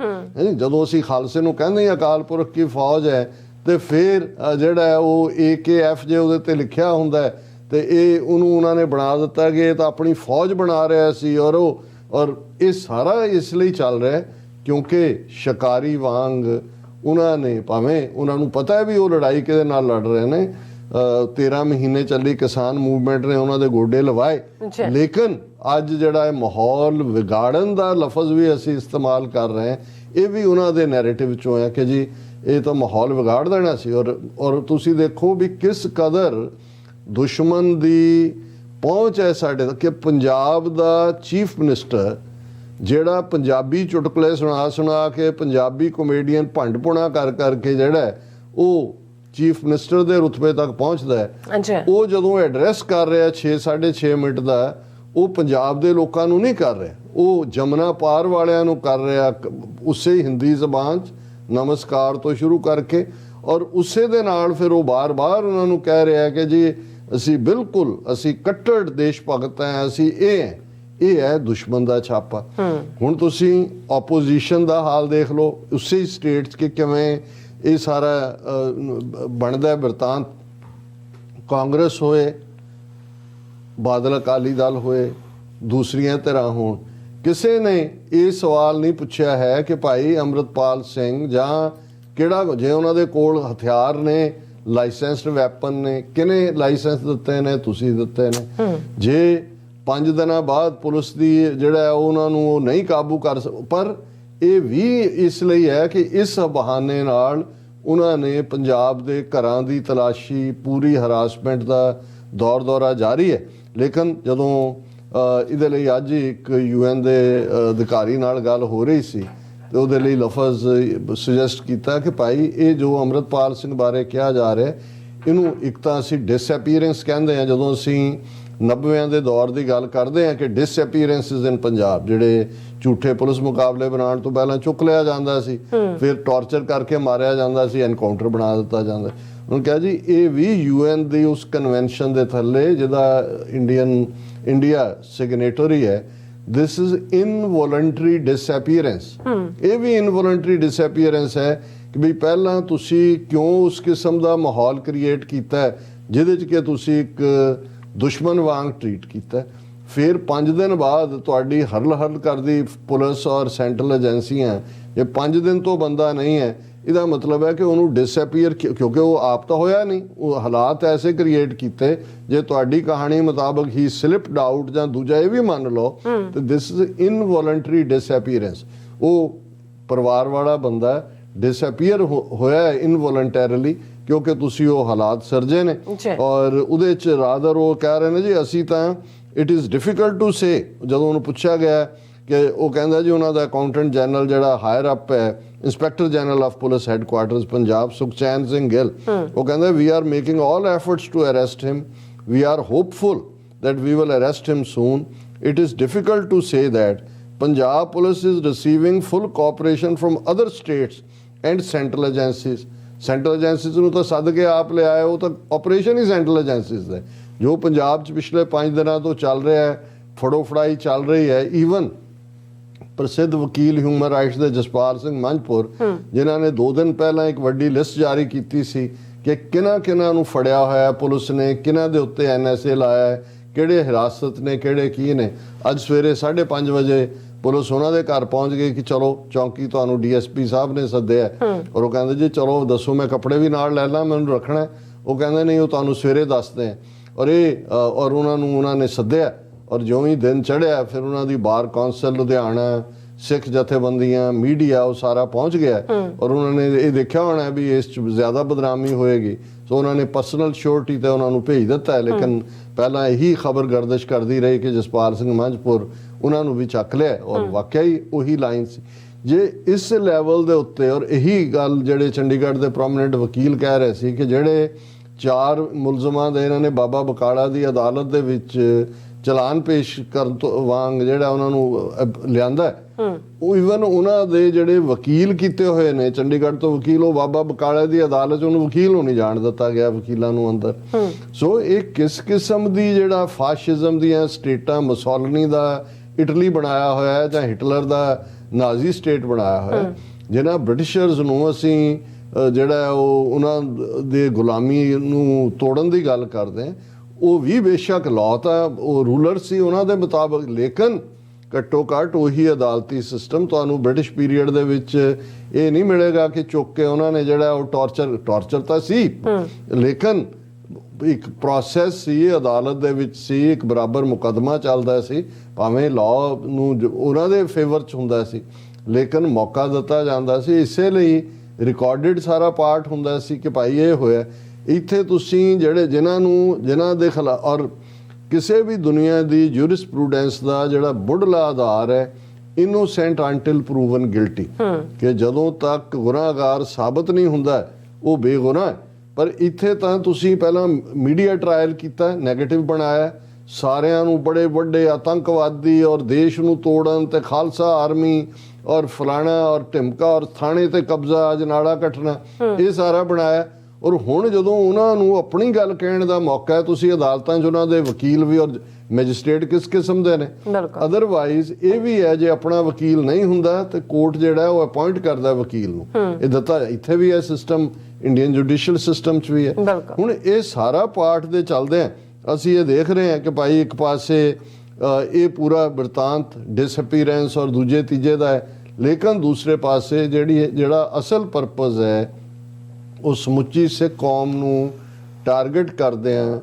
ਜਦੋਂ ਅਸੀਂ ਖਾਲਸੇ ਨੂੰ ਕਹਿੰਦੇ ਹਾਂ ਅਕਾਲ ਪੁਰਖ ਕੀ ਫੌਜ ਹੈ, ਤੇ ਫਿਰ ਜਿਹੜਾ ਉਹ AKF ਜੇ ਉਹਦੇ ਤੇ ਲਿਖਿਆ ਹੁੰਦਾ, ਤੇ ਇਹ ਉਹਨੂੰ ਉਹਨਾਂ ਨੇ ਬਣਾ ਦਿੱਤਾ ਕਿ ਇਹ ਤਾਂ ਆਪਣੀ ਫੌਜ ਬਣਾ ਰਿਹਾ ਸੀ, ਔਰ ਇਹ ਸਾਰਾ ਇਸ ਲਈ ਚੱਲ ਰਿਹਾ ਕਿਉਂਕਿ ਸ਼ਿਕਾਰੀ ਵਾਂਗ ਉਹਨਾਂ ਨੇ, ਭਾਵੇਂ ਉਹਨਾਂ ਨੂੰ ਪਤਾ ਹੈ ਵੀ ਉਹ ਲੜਾਈ ਕਿਹਦੇ ਨਾਲ ਲੜ ਰਹੇ ਨੇ, 13 ਮਹੀਨੇ ਚੱਲੀ ਕਿਸਾਨ ਮੂਵਮੈਂਟ ਨੇ ਉਹਨਾਂ ਦੇ ਗੋਡੇ ਲਵਾਏ, ਲੇਕਿਨ ਅੱਜ ਜਿਹੜਾ ਇਹ ਮਾਹੌਲ ਵਿਗਾੜਨ ਦਾ ਲਫ਼ਜ਼ ਵੀ ਅਸੀਂ ਇਸਤੇਮਾਲ ਕਰ ਰਹੇ ਹਾਂ, ਇਹ ਵੀ ਉਹਨਾਂ ਦੇ ਨੈਰੇਟਿਵ ਚੋਂ ਹੈ ਕਿ ਜੀ ਇਹ ਤਾਂ ਮਾਹੌਲ ਵਿਗਾੜ ਦੇਣਾ ਸੀ। ਔਰ ਤੁਸੀਂ ਦੇਖੋ ਵੀ ਕਿਸ ਕਦਰ ਦੁਸ਼ਮਣ ਦੀ ਪਹੁੰਚ ਹੈ ਸਾਡੇ ਤੱਕ, ਕਿ ਪੰਜਾਬ ਦਾ ਚੀਫ ਮਿਨਿਸਟਰ ਜਿਹੜਾ ਪੰਜਾਬੀ ਚੁਟਕਲੇ ਸੁਣਾ ਕੇ, ਪੰਜਾਬੀ ਕਾਮੇਡੀਅਨ ਭੰਡ ਪੁਣਾ ਕਰ ਕਰਕੇ ਜਿਹੜਾ ਉਹ ਚੀਫ ਮਿਨਿਸਟਰ ਦੇ ਰੁਤਬੇ ਤੱਕ ਪਹੁੰਚਦਾ ਹੈ, ਉਹ ਜਦੋਂ ਐਡਰੈਸ ਕਰ ਰਿਹਾ 6.5 ਮਿੰਟ ਦਾ, ਉਹ ਪੰਜਾਬ ਦੇ ਲੋਕਾਂ ਨੂੰ ਨਹੀਂ ਕਰ ਰਿਹਾ, ਉਹ ਜਮਨਾ ਪਾਰ ਵਾਲਿਆਂ ਨੂੰ ਕਰ ਰਿਹਾ, ਉਸੇ ਹਿੰਦੀ ਜ਼ਬਾਨ 'ਚ ਨਮਸਕਾਰ ਤੋਂ ਸ਼ੁਰੂ ਕਰਕੇ, ਔਰ ਉਸੇ ਦੇ ਨਾਲ ਫਿਰ ਉਹ ਬਾਰ-ਬਾਰ ਉਹਨਾਂ ਨੂੰ ਕਹਿ ਰਿਹਾ ਕਿ ਜੀ ਅਸੀਂ ਬਿਲਕੁਲ, ਅਸੀਂ ਕੱਟੜ ਦੇਸ਼ ਭਗਤ ਹਾਂ, ਅਸੀਂ ਇਹ ਹੈ ਦੁਸ਼ਮਣ ਦਾ ਛਾਪਾ। ਹੁਣ ਤੁਸੀਂ ਆਪੋਜੀਸ਼ਨ ਦਾ ਹਾਲ ਦੇਖ ਲਓ ਉਸੇ ਸਟੇਟ 'ਚ ਕਿ ਕਿਵੇਂ ਇਹ ਸਾਰਾ ਬਣਦਾ ਬਿਰਤਾਂਤ। ਕਾਂਗਰਸ ਹੋਏ, ਬਾਦਲ ਅਕਾਲੀ ਦਲ ਹੋਏ, ਦੂਸਰੀਆਂ ਧਿਰਾਂ ਹੋਣ, ਕਿਸੇ ਨੇ ਇਹ ਸਵਾਲ ਨਹੀਂ ਪੁੱਛਿਆ ਹੈ ਕਿ ਭਾਈ ਅੰਮ੍ਰਿਤਪਾਲ ਸਿੰਘ ਜਾਂ ਕਿਹੜਾ, ਜੇ ਉਹਨਾਂ ਦੇ ਕੋਲ ਹਥਿਆਰ ਨੇ, ਲਾਇਸੈਂਸਡ ਵੈਪਨ ਨੇ, ਕਿਹਨੇ ਲਾਇਸੈਂਸ ਦਿੱਤੇ ਨੇ? ਤੁਸੀਂ ਦਿੱਤੇ ਨੇ। ਜੇ 5 ਦਿਨਾਂ ਬਾਅਦ ਪੁਲਿਸ ਦੀ ਜਿਹੜਾ ਉਹਨਾਂ ਨੂੰ ਉਹ ਨਹੀਂ ਕਾਬੂ ਕਰ ਪਰ ਇਹ ਵੀ ਇਸ ਲਈ ਹੈ ਕਿ ਇਸ ਬਹਾਨੇ ਨਾਲ ਉਹਨਾਂ ਨੇ ਪੰਜਾਬ ਦੇ ਘਰਾਂ ਦੀ ਤਲਾਸ਼ੀ, ਪੂਰੀ ਹਰਾਸਮੈਂਟ ਦਾ ਦੌਰਾ ਜਾਰੀ ਹੈ। ਲੇਕਿਨ ਜਦੋਂ ਇਹਦੇ ਲਈ ਅੱਜ ਇੱਕ UN ਦੇ ਅਧਿਕਾਰੀ ਨਾਲ ਗੱਲ ਹੋ ਰਹੀ ਸੀ ਤੇ ਉਹਦੇ ਲਈ ਲਫ਼ਜ਼ ਸੁਜੈਸਟ ਕੀਤਾ ਕਿ ਭਾਈ ਇਹ ਜੋ ਅੰਮ੍ਰਿਤਪਾਲ ਸਿੰਘ ਬਾਰੇ ਕਿਹਾ ਜਾ ਰਿਹਾ, ਇਹਨੂੰ ਇੱਕ ਤਾਂ ਅਸੀਂ ਡਿਸਅਪੀਅਰੈਂਸ ਕਹਿੰਦੇ ਹਾਂ, ਜਦੋਂ ਅਸੀਂ 90ਵਿਆਂ ਦੇ ਦੌਰ ਦੀ ਗੱਲ ਕਰਦੇ ਹਾਂ ਕਿ ਡਿਸਅਪੀਅਰੈਂਸਿਸ ਇਨ ਪੰਜਾਬ, ਜਿਹੜੇ ਝੂਠੇ ਪੁਲਿਸ ਮੁਕਾਬਲੇ ਬਣਾਉਣ ਤੋਂ ਪਹਿਲਾਂ ਚੁੱਕ ਲਿਆ ਜਾਂਦਾ ਸੀ, ਫਿਰ ਟੌਰਚਰ ਕਰਕੇ ਮਾਰਿਆ ਜਾਂਦਾ ਸੀ, ਐਨਕਾਊਂਟਰ ਬਣਾ ਦਿੱਤਾ ਜਾਂਦਾ। ਉਹਨੂੰ ਕਿਹਾ ਜੀ ਇਹ ਵੀ UN ਦੀ ਉਸ ਕਨਵੈਨਸ਼ਨ ਦੇ ਥੱਲੇ ਜਿਹਦਾ ਇੰਡੀਆ ਸਿਗਨੇਟਰੀ ਹੈ, ਦਿਸ ਇਜ਼ ਇਨਵੋਲੰਟਰੀ ਡਿਸਅਪੀਅਰੈਂਸ। ਇਹ ਵੀ ਇਨਵੋਲੰਟਰੀ ਡਿਸਅਪੀਅਰੈਂਸ ਹੈ ਕਿ ਵੀ ਪਹਿਲਾਂ ਤੁਸੀਂ ਕਿਉਂ ਉਸ ਕਿਸਮ ਦਾ ਮਾਹੌਲ ਕ੍ਰੀਏਟ ਕੀਤਾ ਜਿਹਦੇ 'ਚ ਕਿ ਤੁਸੀਂ ਇੱਕ ਦੁਸ਼ਮਣ ਵਾਂਗ ਟਰੀਟ ਕੀਤਾ, ਫਿਰ 5 ਦਿਨ ਬਾਅਦ ਤੁਹਾਡੀ ਹਰਲ ਕਰਦੀ ਪੁਲਿਸ ਔਰ ਸੈਂਟਰਲ ਏਜੰਸੀਆਂ, ਜੇ 5 ਦਿਨ ਤੋਂ ਬੰਦਾ ਨਹੀਂ ਹੈ, ਇਹਦਾ ਮਤਲਬ ਹੈ ਕਿ ਉਹਨੂੰ ਡਿਸਅਪੀਅਰ, ਕਿਉਂਕਿ ਉਹ ਆਪ ਤਾਂ ਹੋਇਆ ਨਹੀਂ, ਉਹ ਹਾਲਾਤ ਐਸੇ ਕ੍ਰੀਏਟ ਕੀਤੇ। ਜੇ ਤੁਹਾਡੀ ਕਹਾਣੀ ਮੁਤਾਬਕ ਹੀ ਸਲਿਪਡ ਆਊਟ ਜਾਂ ਦੂਜਾ ਇਹ ਵੀ ਮੰਨ ਲਓ ਤੇ ਦਿਸ ਇਜ਼ ਇਨਵੋਲੰਟਰੀ ਡਿਸਅਪੀਅਰੈਂਸ। ਉਹ ਪਰਿਵਾਰ ਵਾਲਾ ਬੰਦਾ ਡਿਸਅਪੀਅਰ ਹੋਇਆ ਇਨਵੋਲੰਟੈਰੀਲੀ ਕਿਉਂਕਿ ਤੁਸੀਂ ਉਹ ਹਾਲਾਤ ਸਿਰਜੇ ਨੇ। ਔਰ ਉਹਦੇ 'ਚ ਰਾਦਰ ਉਹ ਕਹਿ ਰਹੇ ਨੇ ਜੀ ਅਸੀਂ ਤਾਂ, it is difficult to say, ਜਦੋਂ ਉਹਨੂੰ ਪੁੱਛਿਆ ਗਿਆ ਕਿ ਉਹ ਕਹਿੰਦਾ ਜੀ ਉਹਨਾਂ ਦਾ ਅਕਾਊਂਟੈਂਟ ਜਨਰਲ ਜਿਹੜਾ ਹਾਇਰ ਅਪ ਹੈ, inspector general of police headquarters Punjab, Sukhchain Singh Gill, ਉਹ ਕਹਿੰਦਾ we are making all efforts to arrest him, we are hopeful that we will arrest him soon. It is difficult to say that Punjab police is receiving full cooperation from other states and central agencies. Central agencies ਨੂੰ ਤਾਂ ਸੱਦ ਕੇ ਆਪ ਲੈ ਆਏ, ਉਹ ਤਾਂ ਆਪਰੇਸ਼ਨ ਹੀ ਸੈਂਟਰਲ ਏਜੰਸੀਜ਼ ਦਾ ਜੋ ਪੰਜਾਬ 'ਚ ਪਿਛਲੇ 5 ਦਿਨਾਂ ਤੋਂ ਚੱਲ ਰਿਹਾ ਹੈ, ਫੜੋ ਫੜਾਈ ਚੱਲ ਰਹੀ ਹੈ। ਈਵਨ ਪ੍ਰਸਿੱਧ ਵਕੀਲ ਹਿਊਮਨ ਰਾਈਟਸ ਦੇ ਜਸਪਾਲ ਸਿੰਘ ਮੰਝਪੁਰ, ਜਿਨ੍ਹਾਂ ਨੇ 2 ਦਿਨ ਪਹਿਲਾਂ ਇੱਕ ਵੱਡੀ ਲਿਸਟ ਜਾਰੀ ਕੀਤੀ ਸੀ ਕਿ ਕਿਹਨਾਂ ਨੂੰ ਫੜਿਆ ਹੋਇਆ ਪੁਲਿਸ ਨੇ, ਕਿਹਨਾਂ ਦੇ ਉੱਤੇ NSA ਲਾਇਆ ਹੈ, ਕਿਹੜੇ ਹਿਰਾਸਤ ਨੇ, ਕਿਹੜੇ ਕੀ ਨੇ, ਅੱਜ ਸਵੇਰੇ 5:30 ਵਜੇ ਪੁਲਿਸ ਉਹਨਾਂ ਦੇ ਘਰ ਪਹੁੰਚ ਗਈ ਕਿ ਚਲੋ ਚੌਂਕੀ ਤੁਹਾਨੂੰ DSP ਸਾਹਿਬ ਨੇ ਸੱਦਿਆ, ਔਰ ਉਹ ਕਹਿੰਦੇ ਜੀ ਚਲੋ ਦੱਸੋ, ਮੈਂ ਕੱਪੜੇ ਵੀ ਨਾਲ ਲੈ ਲਾਂ, ਮੈਨੂੰ ਰੱਖਣਾ? ਉਹ ਕਹਿੰਦੇ ਨਹੀਂ, ਉਹ ਤੁਹਾਨੂੰ ਸਵੇਰੇ ਦੱਸਦੇ ਆ। ਔਰ ਉਹਨਾਂ ਨੇ ਸੱਦਿਆ, ਔਰ ਜਿਉਂ ਹੀ ਦਿਨ ਚੜ੍ਹਿਆ ਫਿਰ ਉਹਨਾਂ ਦੀ ਬਾਰ ਕੌਂਸਲ ਲੁਧਿਆਣਾ, ਸਿੱਖ ਜਥੇਬੰਦੀਆਂ, ਮੀਡੀਆ, ਉਹ ਸਾਰਾ ਪਹੁੰਚ ਗਿਆ। ਔਰ ਉਹਨਾਂ ਨੇ ਇਹ ਦੇਖਿਆ ਹੋਣਾ ਵੀ ਇਸ 'ਚ ਜ਼ਿਆਦਾ ਬਦਨਾਮੀ ਹੋਏਗੀ, ਸੋ ਉਹਨਾਂ ਨੇ ਪਰਸਨਲ ਸ਼ੋਰਟੀ ਤੇ ਉਹਨਾਂ ਨੂੰ ਭੇਜ ਦਿੱਤਾ। ਲੇਕਿਨ ਪਹਿਲਾਂ ਇਹੀ ਖਬਰ ਗਰਦਿਸ਼ ਕਰਦੀ ਰਹੀ ਕਿ ਜਸਪਾਲ ਸਿੰਘ ਮੰਝਪੁਰ ਉਹਨਾਂ ਨੂੰ ਵੀ ਚੱਕ ਲਿਆ, ਔਰ ਵਾਕਿਆ ਹੀ ਉਹੀ ਲਾਈਨ ਸੀ। ਜੇ ਇਸ ਲੈਵਲ ਦੇ ਉੱਤੇ, ਔਰ ਇਹੀ ਗੱਲ ਜਿਹੜੇ ਚੰਡੀਗੜ੍ਹ ਦੇ ਪ੍ਰੋਮੀਨੈਂਟ ਵਕੀਲ ਕਹਿ ਰਹੇ ਸੀ ਕਿ ਜਿਹੜੇ 4 ਮੁਲਜ਼ਮਾਂ ਦੇ ਇਹਨਾਂ ਨੇ ਬਾਬਾ ਬਕਾਲਾ ਦੀ ਅਦਾਲਤ ਦੇ ਵਿੱਚ ਚਲਾਨ ਪੇਸ਼ ਕਰਨ ਤੋਂ ਵਾਂਗ ਜਿਹੜਾ ਉਹਨਾਂ ਨੂੰ ਲਿਆਂਦਾ, ਉਹ ਈਵਨ ਉਹਨਾਂ ਦੇ ਜਿਹੜੇ ਵਕੀਲ ਕੀਤੇ ਹੋਏ ਨੇ ਚੰਡੀਗੜ੍ਹ ਤੋਂ ਵਕੀਲ, ਉਹ ਬਾਬਾ ਬਕਾਲਾ ਦੀ ਅਦਾਲਤ 'ਚ ਉਹਨੂੰ ਵਕੀਲ ਨੂੰ ਨਹੀਂ ਜਾਣ ਦਿੱਤਾ ਗਿਆ, ਵਕੀਲਾਂ ਨੂੰ ਅੰਦਰ। ਸੋ ਇਹ ਕਿਸ ਕਿਸਮ ਦੀ ਜਿਹੜਾ ਫਾਸ਼ਿਜ਼ਮ ਦੀਆਂ ਸਟੇਟਾਂ, ਮੁਸੋਲਿਨੀ ਦਾ ਇਟਲੀ ਬਣਾਇਆ ਹੋਇਆ ਹੈ ਜਾਂ ਹਿਟਲਰ ਦਾ ਨਾਜ਼ੀ ਸਟੇਟ ਬਣਾਇਆ ਹੋਇਆ, ਜਿਹਨਾਂ ਬ੍ਰਿਟਿਸ਼ਰਸ ਨੂੰ ਅਸੀਂ ਜਿਹੜਾ ਉਹ ਉਹਨਾਂ ਦੇ ਗੁਲਾਮੀ ਨੂੰ ਤੋੜਨ ਦੀ ਗੱਲ ਕਰਦੇ, ਉਹ ਵੀ ਬੇਸ਼ੱਕ ਲਾਅ ਤਾਂ ਉਹ ਰੂਲਰ ਸੀ ਉਹਨਾਂ ਦੇ ਮੁਤਾਬਕ, ਲੇਕਿਨ ਘੱਟੋ ਘੱਟ ਉਹੀ ਅਦਾਲਤੀ ਸਿਸਟਮ ਤੁਹਾਨੂੰ ਬ੍ਰਿਟਿਸ਼ ਪੀਰੀਅਡ ਦੇ ਵਿੱਚ ਇਹ ਨਹੀਂ ਮਿਲੇਗਾ ਕਿ ਚੁੱਕ ਕੇ ਉਹਨਾਂ ਨੇ ਜਿਹੜਾ ਉਹ ਟਾਰਚਰ ਤਾਂ ਸੀ, ਲੇਕਿਨ ਇੱਕ ਪ੍ਰੋਸੈਸ ਸੀ, ਅਦਾਲਤ ਦੇ ਵਿੱਚ ਸੀ, ਇੱਕ ਬਰਾਬਰ ਮੁਕੱਦਮਾ ਚੱਲਦਾ ਸੀ, ਭਾਵੇਂ ਲਾਅ ਨੂੰ ਉਹਨਾਂ ਦੇ ਫੇਵਰ 'ਚ ਹੁੰਦਾ ਸੀ, ਲੇਕਿਨ ਮੌਕਾ ਦਿੱਤਾ ਜਾਂਦਾ ਸੀ। ਇਸੇ ਲਈ ਰਿਕਾਰਡਡ ਸਾਰਾ ਪਾਰਟ ਹੁੰਦਾ ਸੀ ਕਿ ਭਾਈ ਇਹ ਹੋਇਆ। ਇੱਥੇ ਤੁਸੀਂ ਜਿਨ੍ਹਾਂ ਦੇ ਖਿਲਾਫ, ਔਰ ਕਿਸੇ ਵੀ ਦੁਨੀਆ ਦੀ ਜੂਰਿਸਪ੍ਰੂਡੈਂਸ ਦਾ ਜਿਹੜਾ ਮੁੱਢਲਾ ਆਧਾਰ ਹੈ ਇਨੋਸੈਂਟ ਅੰਟਿਲ ਪ੍ਰੂਵਨ ਗਿਲਟੀ, ਕਿ ਜਦੋਂ ਤੱਕ ਗੁਨਾਹਗਾਰ ਸਾਬਤ ਨਹੀਂ ਹੁੰਦਾ ਉਹ ਬੇਗੁਨਾਹ ਹੈ। ਪਰ ਇੱਥੇ ਤਾਂ ਤੁਸੀਂ ਪਹਿਲਾਂ ਮੀਡੀਆ ਟ੍ਰਾਇਲ ਕੀਤਾ, ਨੈਗੇਟਿਵ ਬਣਾਇਆ, ਸਾਰਿਆਂ ਨੂੰ ਬੜੇ ਵੱਡੇ ਆਤੰਕਵਾਦੀ ਔਰ ਦੇਸ਼ ਨੂੰ ਤੋੜਨ ਤੇ ਖਾਲਸਾ ਆਰਮੀ ਔਰ ਫਲਾਣਾ ਔਰ ਢਿਮਕਾ ਔਰ ਥਾਣੇ ਤੇ ਕਬਜ਼ਾ, ਅਜਨਾਲਾ ਕੱਟਣਾ, ਇਹ ਸਾਰਾ ਬਣਾਇਆ। ਔਰ ਹੁਣ ਜਦੋਂ ਉਹਨਾਂ ਨੂੰ ਆਪਣੀ ਗੱਲ ਕਹਿਣ ਦਾ ਮੌਕਾ ਹੈ, ਤੁਸੀਂ ਅਦਾਲਤਾਂ 'ਚ ਉਹਨਾਂ ਦੇ ਵਕੀਲ ਵੀ ਔਰ ਮੈਜਿਸਟ੍ਰੇਟ ਕਿਸ ਕਿਸਮ ਦੇ ਨੇ। ਅਦਰਵਾਈਜ਼ ਇਹ ਵੀ ਹੈ, ਜੇ ਆਪਣਾ ਵਕੀਲ ਨਹੀਂ ਹੁੰਦਾ ਤੇ ਕੋਰਟ ਜਿਹੜਾ ਉਹ ਅਪਾਇੰਟ ਕਰਦਾ ਵਕੀਲ ਨੂੰ। ਇਹ ਦਿੱਤਾ ਇੱਥੇ ਵੀ ਹੈ ਸਿਸਟਮ, ਇੰਡੀਅਨ ਜੁਡੀਸ਼ੀਅਲ ਸਿਸਟਮ 'ਚ ਵੀ ਹੈ। ਹੁਣ ਇਹ ਸਾਰਾ ਪਾਰਟ ਦੇ ਚੱਲਦੇ ਆ ਅਸੀਂ ਇਹ ਦੇਖ ਰਹੇ ਹਾਂ ਕਿ ਭਾਈ ਇੱਕ ਪਾਸੇ ਇਹ ਪੂਰਾ ਬਿਰਤਾਂਤ ਡਿਸਅਪੀਅਰੈਂਸ ਔਰ ਦੂਜੇ ਤੀਜੇ ਦਾ ਹੈ, ਲੇਕਿਨ ਦੂਸਰੇ ਪਾਸੇ ਜਿਹੜਾ ਅਸਲ ਪਰਪਸ ਹੈ ਉਹ ਸਮੁੱਚੀ ਸਿੱਖ ਕੌਮ ਨੂੰ ਟਾਰਗੇਟ ਕਰਦੇ ਆ।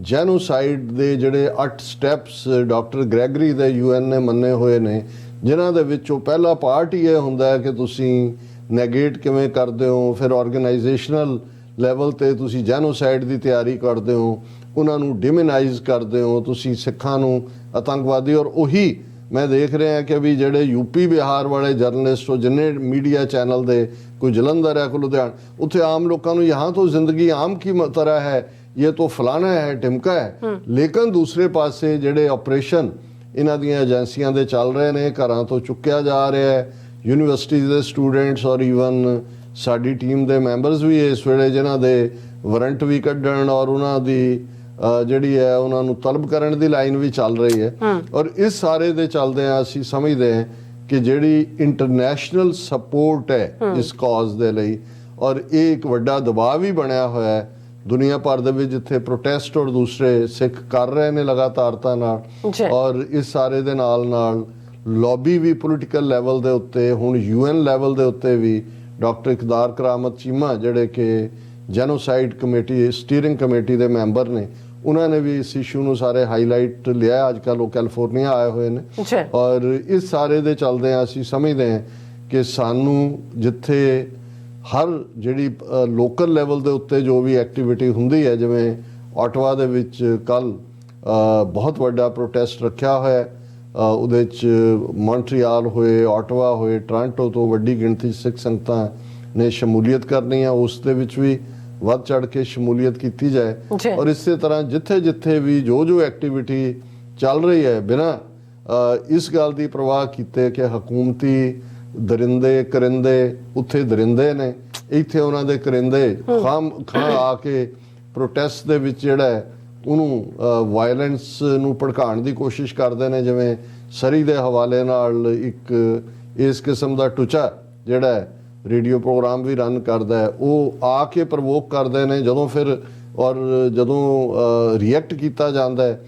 ਜੈਨੋਸਾਈਡ ਦੇ ਜਿਹੜੇ 8 ਸਟੈਪਸ ਡਾਕਟਰ ਗ੍ਰੈਗਰੀ ਦੇ UN ਨੇ ਮੰਨੇ ਹੋਏ ਨੇ, ਜਿਨ੍ਹਾਂ ਦੇ ਵਿੱਚੋਂ ਪਹਿਲਾ ਪਾਰਟ ਹੀ ਇਹ ਹੁੰਦਾ ਹੈ ਕਿ ਤੁਸੀਂ ਨੈਗੇਟ ਕਿਵੇਂ ਕਰਦੇ ਹੋ, ਫਿਰ ਆਰਗੇਨਾਈਜੇਸ਼ਨਲ ਲੈਵਲ ਤੇ ਤੁਸੀਂ ਜੈਨੋਸਾਈਡ ਦੀ ਤਿਆਰੀ ਕਰਦੇ ਹੋ, ਉਹਨਾਂ ਨੂੰ ਡਿਮੋਨਾਈਜ਼ ਕਰਦੇ ਹੋ, ਤੁਸੀਂ ਸਿੱਖਾਂ ਨੂੰ ਆਤੰਕਵਾਦੀ। ਔਰ ਉਹੀ ਮੈਂ ਦੇਖ ਰਿਹਾ ਕਿ ਵੀ ਜਿਹੜੇ ਯੂਪੀ ਬਿਹਾਰ ਵਾਲੇ ਜਰਨਲਿਸਟ ਉਹ ਜਿੰਨੇ ਮੀਡੀਆ ਚੈਨਲ ਦੇ, ਕੋਈ ਜਲੰਧਰ ਹੈ, ਕੋਈ ਲੁਧਿਆਣਾ, ਉੱਥੇ ਆਮ ਲੋਕਾਂ ਨੂੰ यहाँ तो ਜ਼ਿੰਦਗੀ ਆਮ ਕੀ ਤਰ੍ਹਾਂ ਹੈ, ਇਹ ਤਾਂ ਫਲਾਣਾ ਹੈ, ਢਿਮਕਾ ਹੈ। ਲੇਕਿਨ ਦੂਸਰੇ ਪਾਸੇ ਜਿਹੜੇ ਆਪਰੇਸ਼ਨ ਇਹਨਾਂ ਦੀਆਂ ਏਜੰਸੀਆਂ ਦੇ ਚੱਲ ਰਹੇ ਨੇ, ਘਰਾਂ ਤੋਂ ਚੁੱਕਿਆ ਜਾ ਰਿਹਾ ਹੈ, ਯੂਨੀਵਰਸਿਟੀ ਦੇ ਸਟੂਡੈਂਟਸ ਔਰ ਈਵਨ ਸਾਡੀ ਟੀਮ ਦੇ ਮੈਂਬਰਸ ਵੀ ਇਸ ਵੇਲੇ ਜਿਨ੍ਹਾਂ ਦੇ ਵਾਰੰਟ ਵੀ ਕੱਢਣ ਔਰ ਉਹਨਾਂ ਦੀ ਜਿਹੜੀ ਹੈ ਉਹਨਾਂ ਨੂੰ ਤਲਬ ਕਰਨ ਦੀ ਲਾਈਨ ਵੀ ਚੱਲ ਰਹੀ ਹੈ। ਔਰ ਇਸ ਸਾਰੇ ਦੇ ਚੱਲਦੇ ਆ ਅਸੀਂ ਸਮਝਦੇ ਹਾਂ ਕਿ ਜਿਹੜੀ ਇੰਟਰਨੈਸ਼ਨਲ ਸਪੋਰਟ ਹੈ ਇਸ ਕਾਜ਼ ਦੇ ਲਈ, ਔਰ ਇਹ ਇੱਕ ਵੱਡਾ ਦਬਾਅ ਵੀ ਬਣਿਆ ਹੋਇਆ ਹੈ ਦੁਨੀਆ ਭਰ ਦੇ ਵਿੱਚ, ਜਿੱਥੇ ਪ੍ਰੋਟੈਸਟ ਔਰ ਦੂਸਰੇ ਸਿੱਖ ਕਰ ਰਹੇ ਨੇ ਲਗਾਤਾਰਤਾ ਨਾਲ। ਔਰ ਇਸ ਸਾਰੇ ਦੇ ਨਾਲ ਲੌਬੀ ਵੀ ਪੋਲੀਟੀਕਲ ਲੈਵਲ ਦੇ ਉੱਤੇ, ਹੁਣ UN ਲੈਵਲ ਦੇ ਉੱਤੇ ਵੀ ਡਾਕਟਰ ਇਕਦਾਰ ਕਰਾਮਤ ਚੀਮਾ ਜਿਹੜੇ ਕਿ ਜੈਨੋਸਾਈਡ ਕਮੇਟੀ ਸਟੀਅਰਿੰਗ ਕਮੇਟੀ ਦੇ ਮੈਂਬਰ ਨੇ, ਉਹਨਾਂ ਨੇ ਵੀ ਇਸ ਇਸ਼ੂ ਨੂੰ ਸਾਰੇ ਹਾਈਲਾਈਟ ਲਿਆ। ਅੱਜ ਕੱਲ੍ਹ ਉਹ ਕੈਲੀਫੋਰਨੀਆ ਆਏ ਹੋਏ ਨੇ। ਔਰ ਇਸ ਸਾਰੇ ਦੇ ਚੱਲਦੇ ਆ ਅਸੀਂ ਸਮਝਦੇ ਹਾਂ ਕਿ ਸਾਨੂੰ ਜਿੱਥੇ ਹਰ ਜਿਹੜੀ ਲੋਕਲ ਲੈਵਲ ਦੇ ਉੱਤੇ ਜੋ ਵੀ ਐਕਟੀਵਿਟੀ ਹੁੰਦੀ ਹੈ, ਜਿਵੇਂ ਆਟਵਾ ਦੇ ਵਿੱਚ ਕੱਲ ਬਹੁਤ ਵੱਡਾ ਪ੍ਰੋਟੈਸਟ ਰੱਖਿਆ ਹੋਇਆ, ਉਹਦੇ 'ਚ ਮੌਂਟਰੀਆਲ ਹੋਏ, ਆਟਵਾ ਹੋਏ, ਟੋਰਾਂਟੋ ਤੋਂ ਵੱਡੀ ਗਿਣਤੀ ਸਿੱਖ ਸੰਗਤਾਂ ਨੇ ਸ਼ਮੂਲੀਅਤ ਕਰਨੀ ਹੈ, ਉਸ ਦੇ ਵਿੱਚ ਵੀ ਵੱਧ ਚੜ ਕੇ ਸ਼ਮੂਲੀਅਤ ਕੀਤੀ ਜਾਏ। ਔਰ ਇਸੇ ਤਰ੍ਹਾਂ ਜਿੱਥੇ ਜਿੱਥੇ ਵੀ ਜੋ ਐਕਟੀਵਿਟੀ ਚੱਲ ਰਹੀ ਹੈ, ਬਿਨਾਂ ਇਸ ਗੱਲ ਦੀ ਪ੍ਰਵਾਹ ਕੀਤੇ ਕਿ ਹਕੂਮਤੀ ਦਰਿੰਦੇ ਕਰਿੰਦੇ ਉੱਥੇ ਦਰਿੰਦੇ ਨੇ, ਇੱਥੇ ਉਹਨਾਂ ਦੇ ਕਰਿੰਦੇ ਖਾਂ ਆ ਕੇ ਪ੍ਰੋਟੈਸਟ ਦੇ ਵਿੱਚ ਜਿਹੜਾ ਹੈ ਉਹਨੂੰ ਵਾਇਲੈਂਸ ਨੂੰ ਭੜਕਾਉਣ ਦੀ ਕੋਸ਼ਿਸ਼ ਕਰਦੇ ਨੇ। ਜਿਵੇਂ ਸਰੀ ਦੇ ਹਵਾਲੇ ਨਾਲ ਇੱਕ ਇਸ ਕਿਸਮ ਦਾ ਟੁਚਾ ਜਿਹੜਾ ਹੈ ਰੇਡੀਓ ਪ੍ਰੋਗਰਾਮ ਵੀ ਰਨ ਕਰਦਾ ਹੈ, ਉਹ ਆ ਕੇ ਪ੍ਰਵੋਕ ਕਰਦੇ ਨੇ। ਜਦੋਂ ਰਿਐਕਟ ਕੀਤਾ ਜਾਂਦਾ ਹੈ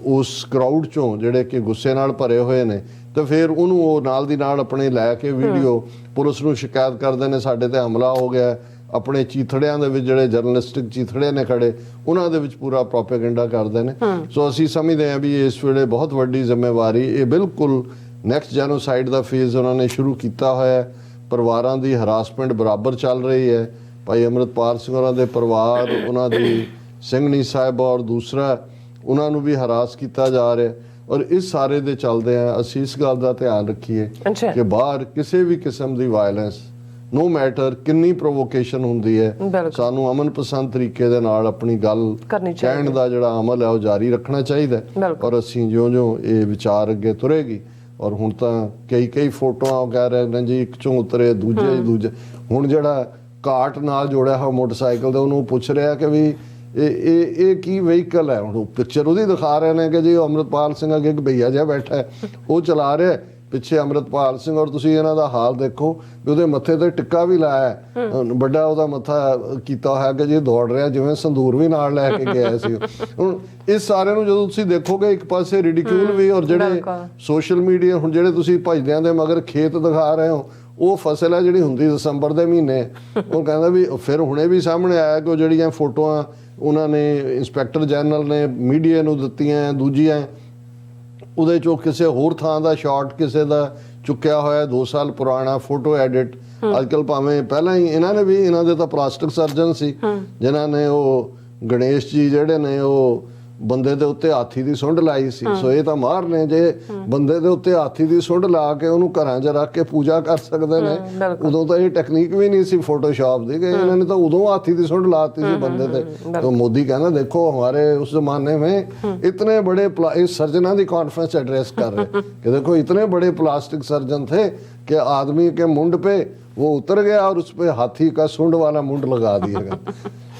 ਉਸ ਕਰਾਊਡ ਚੋਂ ਜਿਹੜੇ ਕਿ ਗੁੱਸੇ ਨਾਲ ਭਰੇ ਹੋਏ ਨੇ, ਤੇ ਫਿਰ ਉਹਨੂੰ ਉਹ ਨਾਲ ਦੀ ਨਾਲ ਆਪਣੇ ਲੈ ਕੇ ਵੀਡੀਓ ਪੁਲਿਸ ਨੂੰ ਸ਼ਿਕਾਇਤ ਕਰਦੇ ਨੇ, ਸਾਡੇ ਤੇ ਹਮਲਾ ਹੋ ਗਿਆ। ਆਪਣੇ ਚੀਥੜਿਆਂ ਦੇ ਵਿੱਚ ਜਿਹੜੇ ਜਰਨਲਿਸਟਿਕ ਚੀਥੜੇ ਨੇ ਖੜੇ, ਉਹਨਾਂ ਦੇ ਵਿੱਚ ਪੂਰਾ ਪ੍ਰੋਪੇਗੈਂਡਾ ਕਰਦੇ ਨੇ। ਸੋ ਅਸੀਂ ਸਮਝਦੇ ਹਾਂ ਵੀ ਇਸ ਵੇਲੇ ਬਹੁਤ ਵੱਡੀ ਜ਼ਿੰਮੇਵਾਰੀ, ਇਹ ਬਿਲਕੁਲ ਨੈਕਸਟ ਜੈਨੋਸਾਈਡ ਦਾ ਫੇਜ਼ ਉਹਨਾਂ ਨੇ ਸ਼ੁਰੂ ਕੀਤਾ ਹੋਇਆ। ਪਰਿਵਾਰਾਂ ਦੀ ਹਰਾਸਮੈਂਟ ਬਰਾਬਰ ਚੱਲ ਰਹੀ ਹੈ। ਭਾਈ ਅੰਮ੍ਰਿਤਪਾਲ ਸਿੰਘ ਉਹਨਾਂ ਦੇ ਪਰਿਵਾਰ, ਉਹਨਾਂ ਦੀ ਸਿੰਘਣੀ ਸਾਹਿਬ ਔਰ ਦੂਸਰਾ ਉਹਨਾਂ ਨੂੰ ਵੀ ਹਰਾਸ ਕੀਤਾ ਜਾ ਰਿਹਾ। ਔਰ ਇਸ ਸਾਰੇ ਦੇ ਚੱਲਦੇ ਆ ਅਸੀਂ ਇਸ ਗੱਲ ਦਾ ਧਿਆਨ ਰੱਖੀਏ ਕਿ ਬਾਹਰ ਕਿਸੇ ਵੀ ਕਿਸਮ ਦੀ ਵਾਇਲੈਂਸ, ਨੋ ਮੈਟਰ ਕਿੰਨੀ ਪ੍ਰੋਵੋਕੇਸ਼ਨ ਹੁੰਦੀ ਹੈ, ਸਾਨੂੰ ਅਮਨ ਪਸੰਦ ਤਰੀਕੇ ਦੇ ਨਾਲ ਆਪਣੀ ਗੱਲ ਕਹਿਣ ਦਾ ਜਿਹੜਾ ਅਮਲ ਹੈ ਉਹ ਜਾਰੀ ਰੱਖਣਾ ਚਾਹੀਦਾ। ਔਰ ਅਸੀਂ ਜਿਉਂ-ਜਿਉਂ ਇਹ ਵਿਚਾਰ ਅੱਗੇ ਤੁਰੇਗੀ, ਔਰ ਹੁਣ ਤਾਂ ਕਈ ਫੋਟੋਆਂ ਕਹਿ ਰਹੇ ਨੇ ਜੀ ਇੱਕ ਚੋਂ ਉਤਰੇ ਦੂਜੇ। ਹੁਣ ਜਿਹੜਾ ਕਾਟ ਨਾਲ ਜੋੜਿਆ ਹੋਇਆ ਮੋਟਰਸਾਈਕਲ ਤੇ ਉਹਨੂੰ ਪੁੱਛ ਰਿਹਾ ਕਿ ਵੀ ਇਹ ਕੀ ਵਹੀਕਲ ਹੈ। ਹੁਣ ਪਿਕਚਰ ਉਹਦੀ ਦਿਖਾ ਰਹੇ ਨੇ ਕਿ ਜੀ ਅੰਮ੍ਰਿਤਪਾਲ ਸਿੰਘ ਅੱਗੇ ਇੱਕ ਭਈਆ ਜਿਹਾ ਬੈਠਾ ਹੈ, ਉਹ ਚਲਾ ਰਿਹਾ। ਪਿੱਛੇ ਅੰਮ੍ਰਿਤਪਾਲ ਸਿੰਘ ਔਰ ਤੁਸੀਂ ਇਹਨਾਂ ਦਾ ਹਾਲ ਦੇਖੋ ਵੀ ਉਹਦੇ ਮੱਥੇ ਤੇ ਟਿੱਕਾ ਵੀ ਲਾਇਆ ਹੈ। ਵੱਡਾ ਉਹਦਾ ਮੱਥਾ ਕੀਤਾ ਹੋਇਆ ਕਿ ਜੀ ਦੌੜ ਰਿਹਾ ਜਿਵੇਂ ਸੰਦੂਰ ਵੀ ਨਾਲ ਲੈ ਕੇ ਗਿਆ ਸੀ। ਹੁਣ ਇਸ ਸਾਰਿਆਂ ਨੂੰ ਜਦੋਂ ਤੁਸੀਂ ਦੇਖੋਗੇ ਇੱਕ ਪਾਸੇ ਰਿਡੀਕਿਊਲ ਵੀ ਔਰ ਜਿਹੜੇ ਸੋਸ਼ਲ ਮੀਡੀਆ ਹੁਣ ਜਿਹੜੇ ਤੁਸੀਂ ਭਜਦਿਆਂ ਦੇ ਮਗਰ ਖੇਤ ਦਿਖਾ ਰਹੇ ਹੋ ਉਹ ਫਸਲ ਹੈ ਜਿਹੜੀ ਹੁੰਦੀ ਦਸੰਬਰ ਦੇ ਮਹੀਨੇ। ਉਹ ਕਹਿੰਦਾ ਵੀ ਫਿਰ ਹੁਣੇ ਵੀ ਸਾਹਮਣੇ ਆਇਆ ਕਿ ਉਹ ਜਿਹੜੀਆਂ ਫੋਟੋਆਂ ਉਹਨਾਂ ਨੇ ਇੰਸਪੈਕਟਰ ਜਨਰਲ ਨੇ ਮੀਡੀਆ ਨੂੰ ਦਿੱਤੀਆਂ ਦੂਜੀਆਂ ਉਹਦੇ ਚੋਂ ਕਿਸੇ ਹੋਰ ਥਾਂ ਦਾ ਸ਼ਾਟ ਕਿਸੇ ਦਾ ਚੁੱਕਿਆ ਹੋਇਆ 2 ਸਾਲ ਪੁਰਾਣਾ ਫੋਟੋ ਐਡਿਟ। ਅੱਜ ਕੱਲ ਭਾਵੇਂ ਪਹਿਲਾਂ ਹੀ ਇਹਨਾਂ ਨੇ ਵੀ ਇਹਨਾਂ ਦੇ ਤਾਂ ਪਲਾਸਟਿਕ ਸਰਜਨ ਸੀ ਜਿਨ੍ਹਾਂ ਨੇ ਉਹ ਗਣੇਸ਼ ਜੀ ਜਿਹੜੇ ਨੇ ਉਹ ਬੰਦੇ ਦੇ ਉੱਤੇ ਹਾਥੀ ਦੀ ਸੁੰਡ ਲਾਈ ਸੀ। ਸੋ ਇਹ ਤਾਂ ਮਾਹਰ ਨੇ ਜੇ ਬੰਦੇ ਦੇ ਉੱਤੇ ਹਾਥੀ ਦੀ ਸੁੰਡ ਲਾ ਕੇ ਉਹਨੂੰ ਘਰਾਂ 'ਚ ਰੱਖ ਕੇ ਪੂਜਾ ਕਰ ਸਕਦੇ ਨੇ। ਉਦੋਂ ਤਾਂ ਇਹ ਟੈਕਨੀਕ ਵੀ ਨਹੀਂ ਸੀ ਫੋਟੋਸ਼ਾਪ ਦੀ ਕਿ ਇਹਨਾਂ ਨੇ ਤਾਂ ਉਦੋਂ ਹਾਥੀ ਦੀ ਸੁੰਡ ਲਾਤੀ ਸੀ ਬੰਦੇ ਤੇ। तो मोदी कहना देखो हमारे उस जमाने में इतने बड़े इस सर्जना की कॉन्फ्रेंस एड्रेस कर रहे कि देखो इतने बड़े प्लास्टिक सर्जन थे कि आदमी के मुंड पे वो उतर गया और उस पे हाथी का सुंड वाला मुंड लगा दिया गया।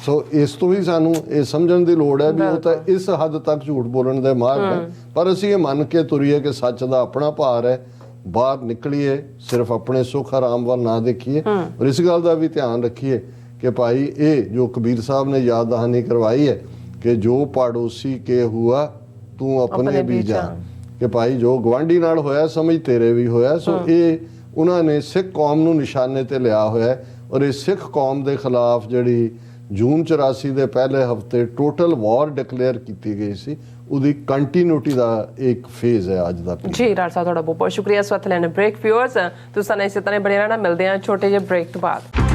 सो इस तो ही सानू ये समझण दी लोड़ है भी वो तो इस हद तक झूठ बोलण दे माहिर ने पर ਅਸੀਂ ਇਹ ਮੰਨ ਕੇ ਤੁਰੀਏ ਕਿ ਸੱਚ ਦਾ ਆਪਣਾ ਭਾਰ ਹੈ। ਬਾਹਰ ਨਿਕਲੀਏ ਸਿਰਫ ਆਪਣੇ ਸੁੱਖ ਆਰਾਮ ਵੱਲ ਨਾ ਦੇਖੀਏ ਔਰ ਇਸ ਗੱਲ ਦਾ ਵੀ ਧਿਆਨ ਰੱਖੀਏ कि भाई ये जो कबीर साहब ने याद दहानी करवाई है कि जो पड़ोसी के हुआ तू अपने भी जान कि भाई जो गवांढी नाल होया समझ तेरे भी होया। सो ये उन्होंने सिख कौम नूं निशाने ते लिया होया और ये सिख कौम के खिलाफ जिहड़ी जून 84 के पहले हफ्ते टोटल वॉर डिकलेयर की गई सी ਉਹਦੀ ਕੰਟੀਨਿਊਟੀ ਦਾ ਇੱਕ ਫੇਜ਼ ਹੈ ਅੱਜ ਦਾ। ਜੀ ਰਾਜ ਸਾਹਿਬ ਤੁਹਾਡਾ ਬਹੁਤ ਬਹੁਤ ਸ਼ੁਕਰੀਆ। ਇਸ ਵਕਤ ਲੈਣ ਬ੍ਰੇਕ। ਵਿਊਅਰਸ ਤੁਸੀਂ ਸਾਨੂੰ ਇਸੇ ਤਰ੍ਹਾਂ ਬਣੇ ਰਹਿਣਾ। ਮਿਲਦੇ ਹਾਂ ਛੋਟੇ ਜਿਹੇ ਬ੍ਰੇਕ ਤੋਂ ਬਾਅਦ।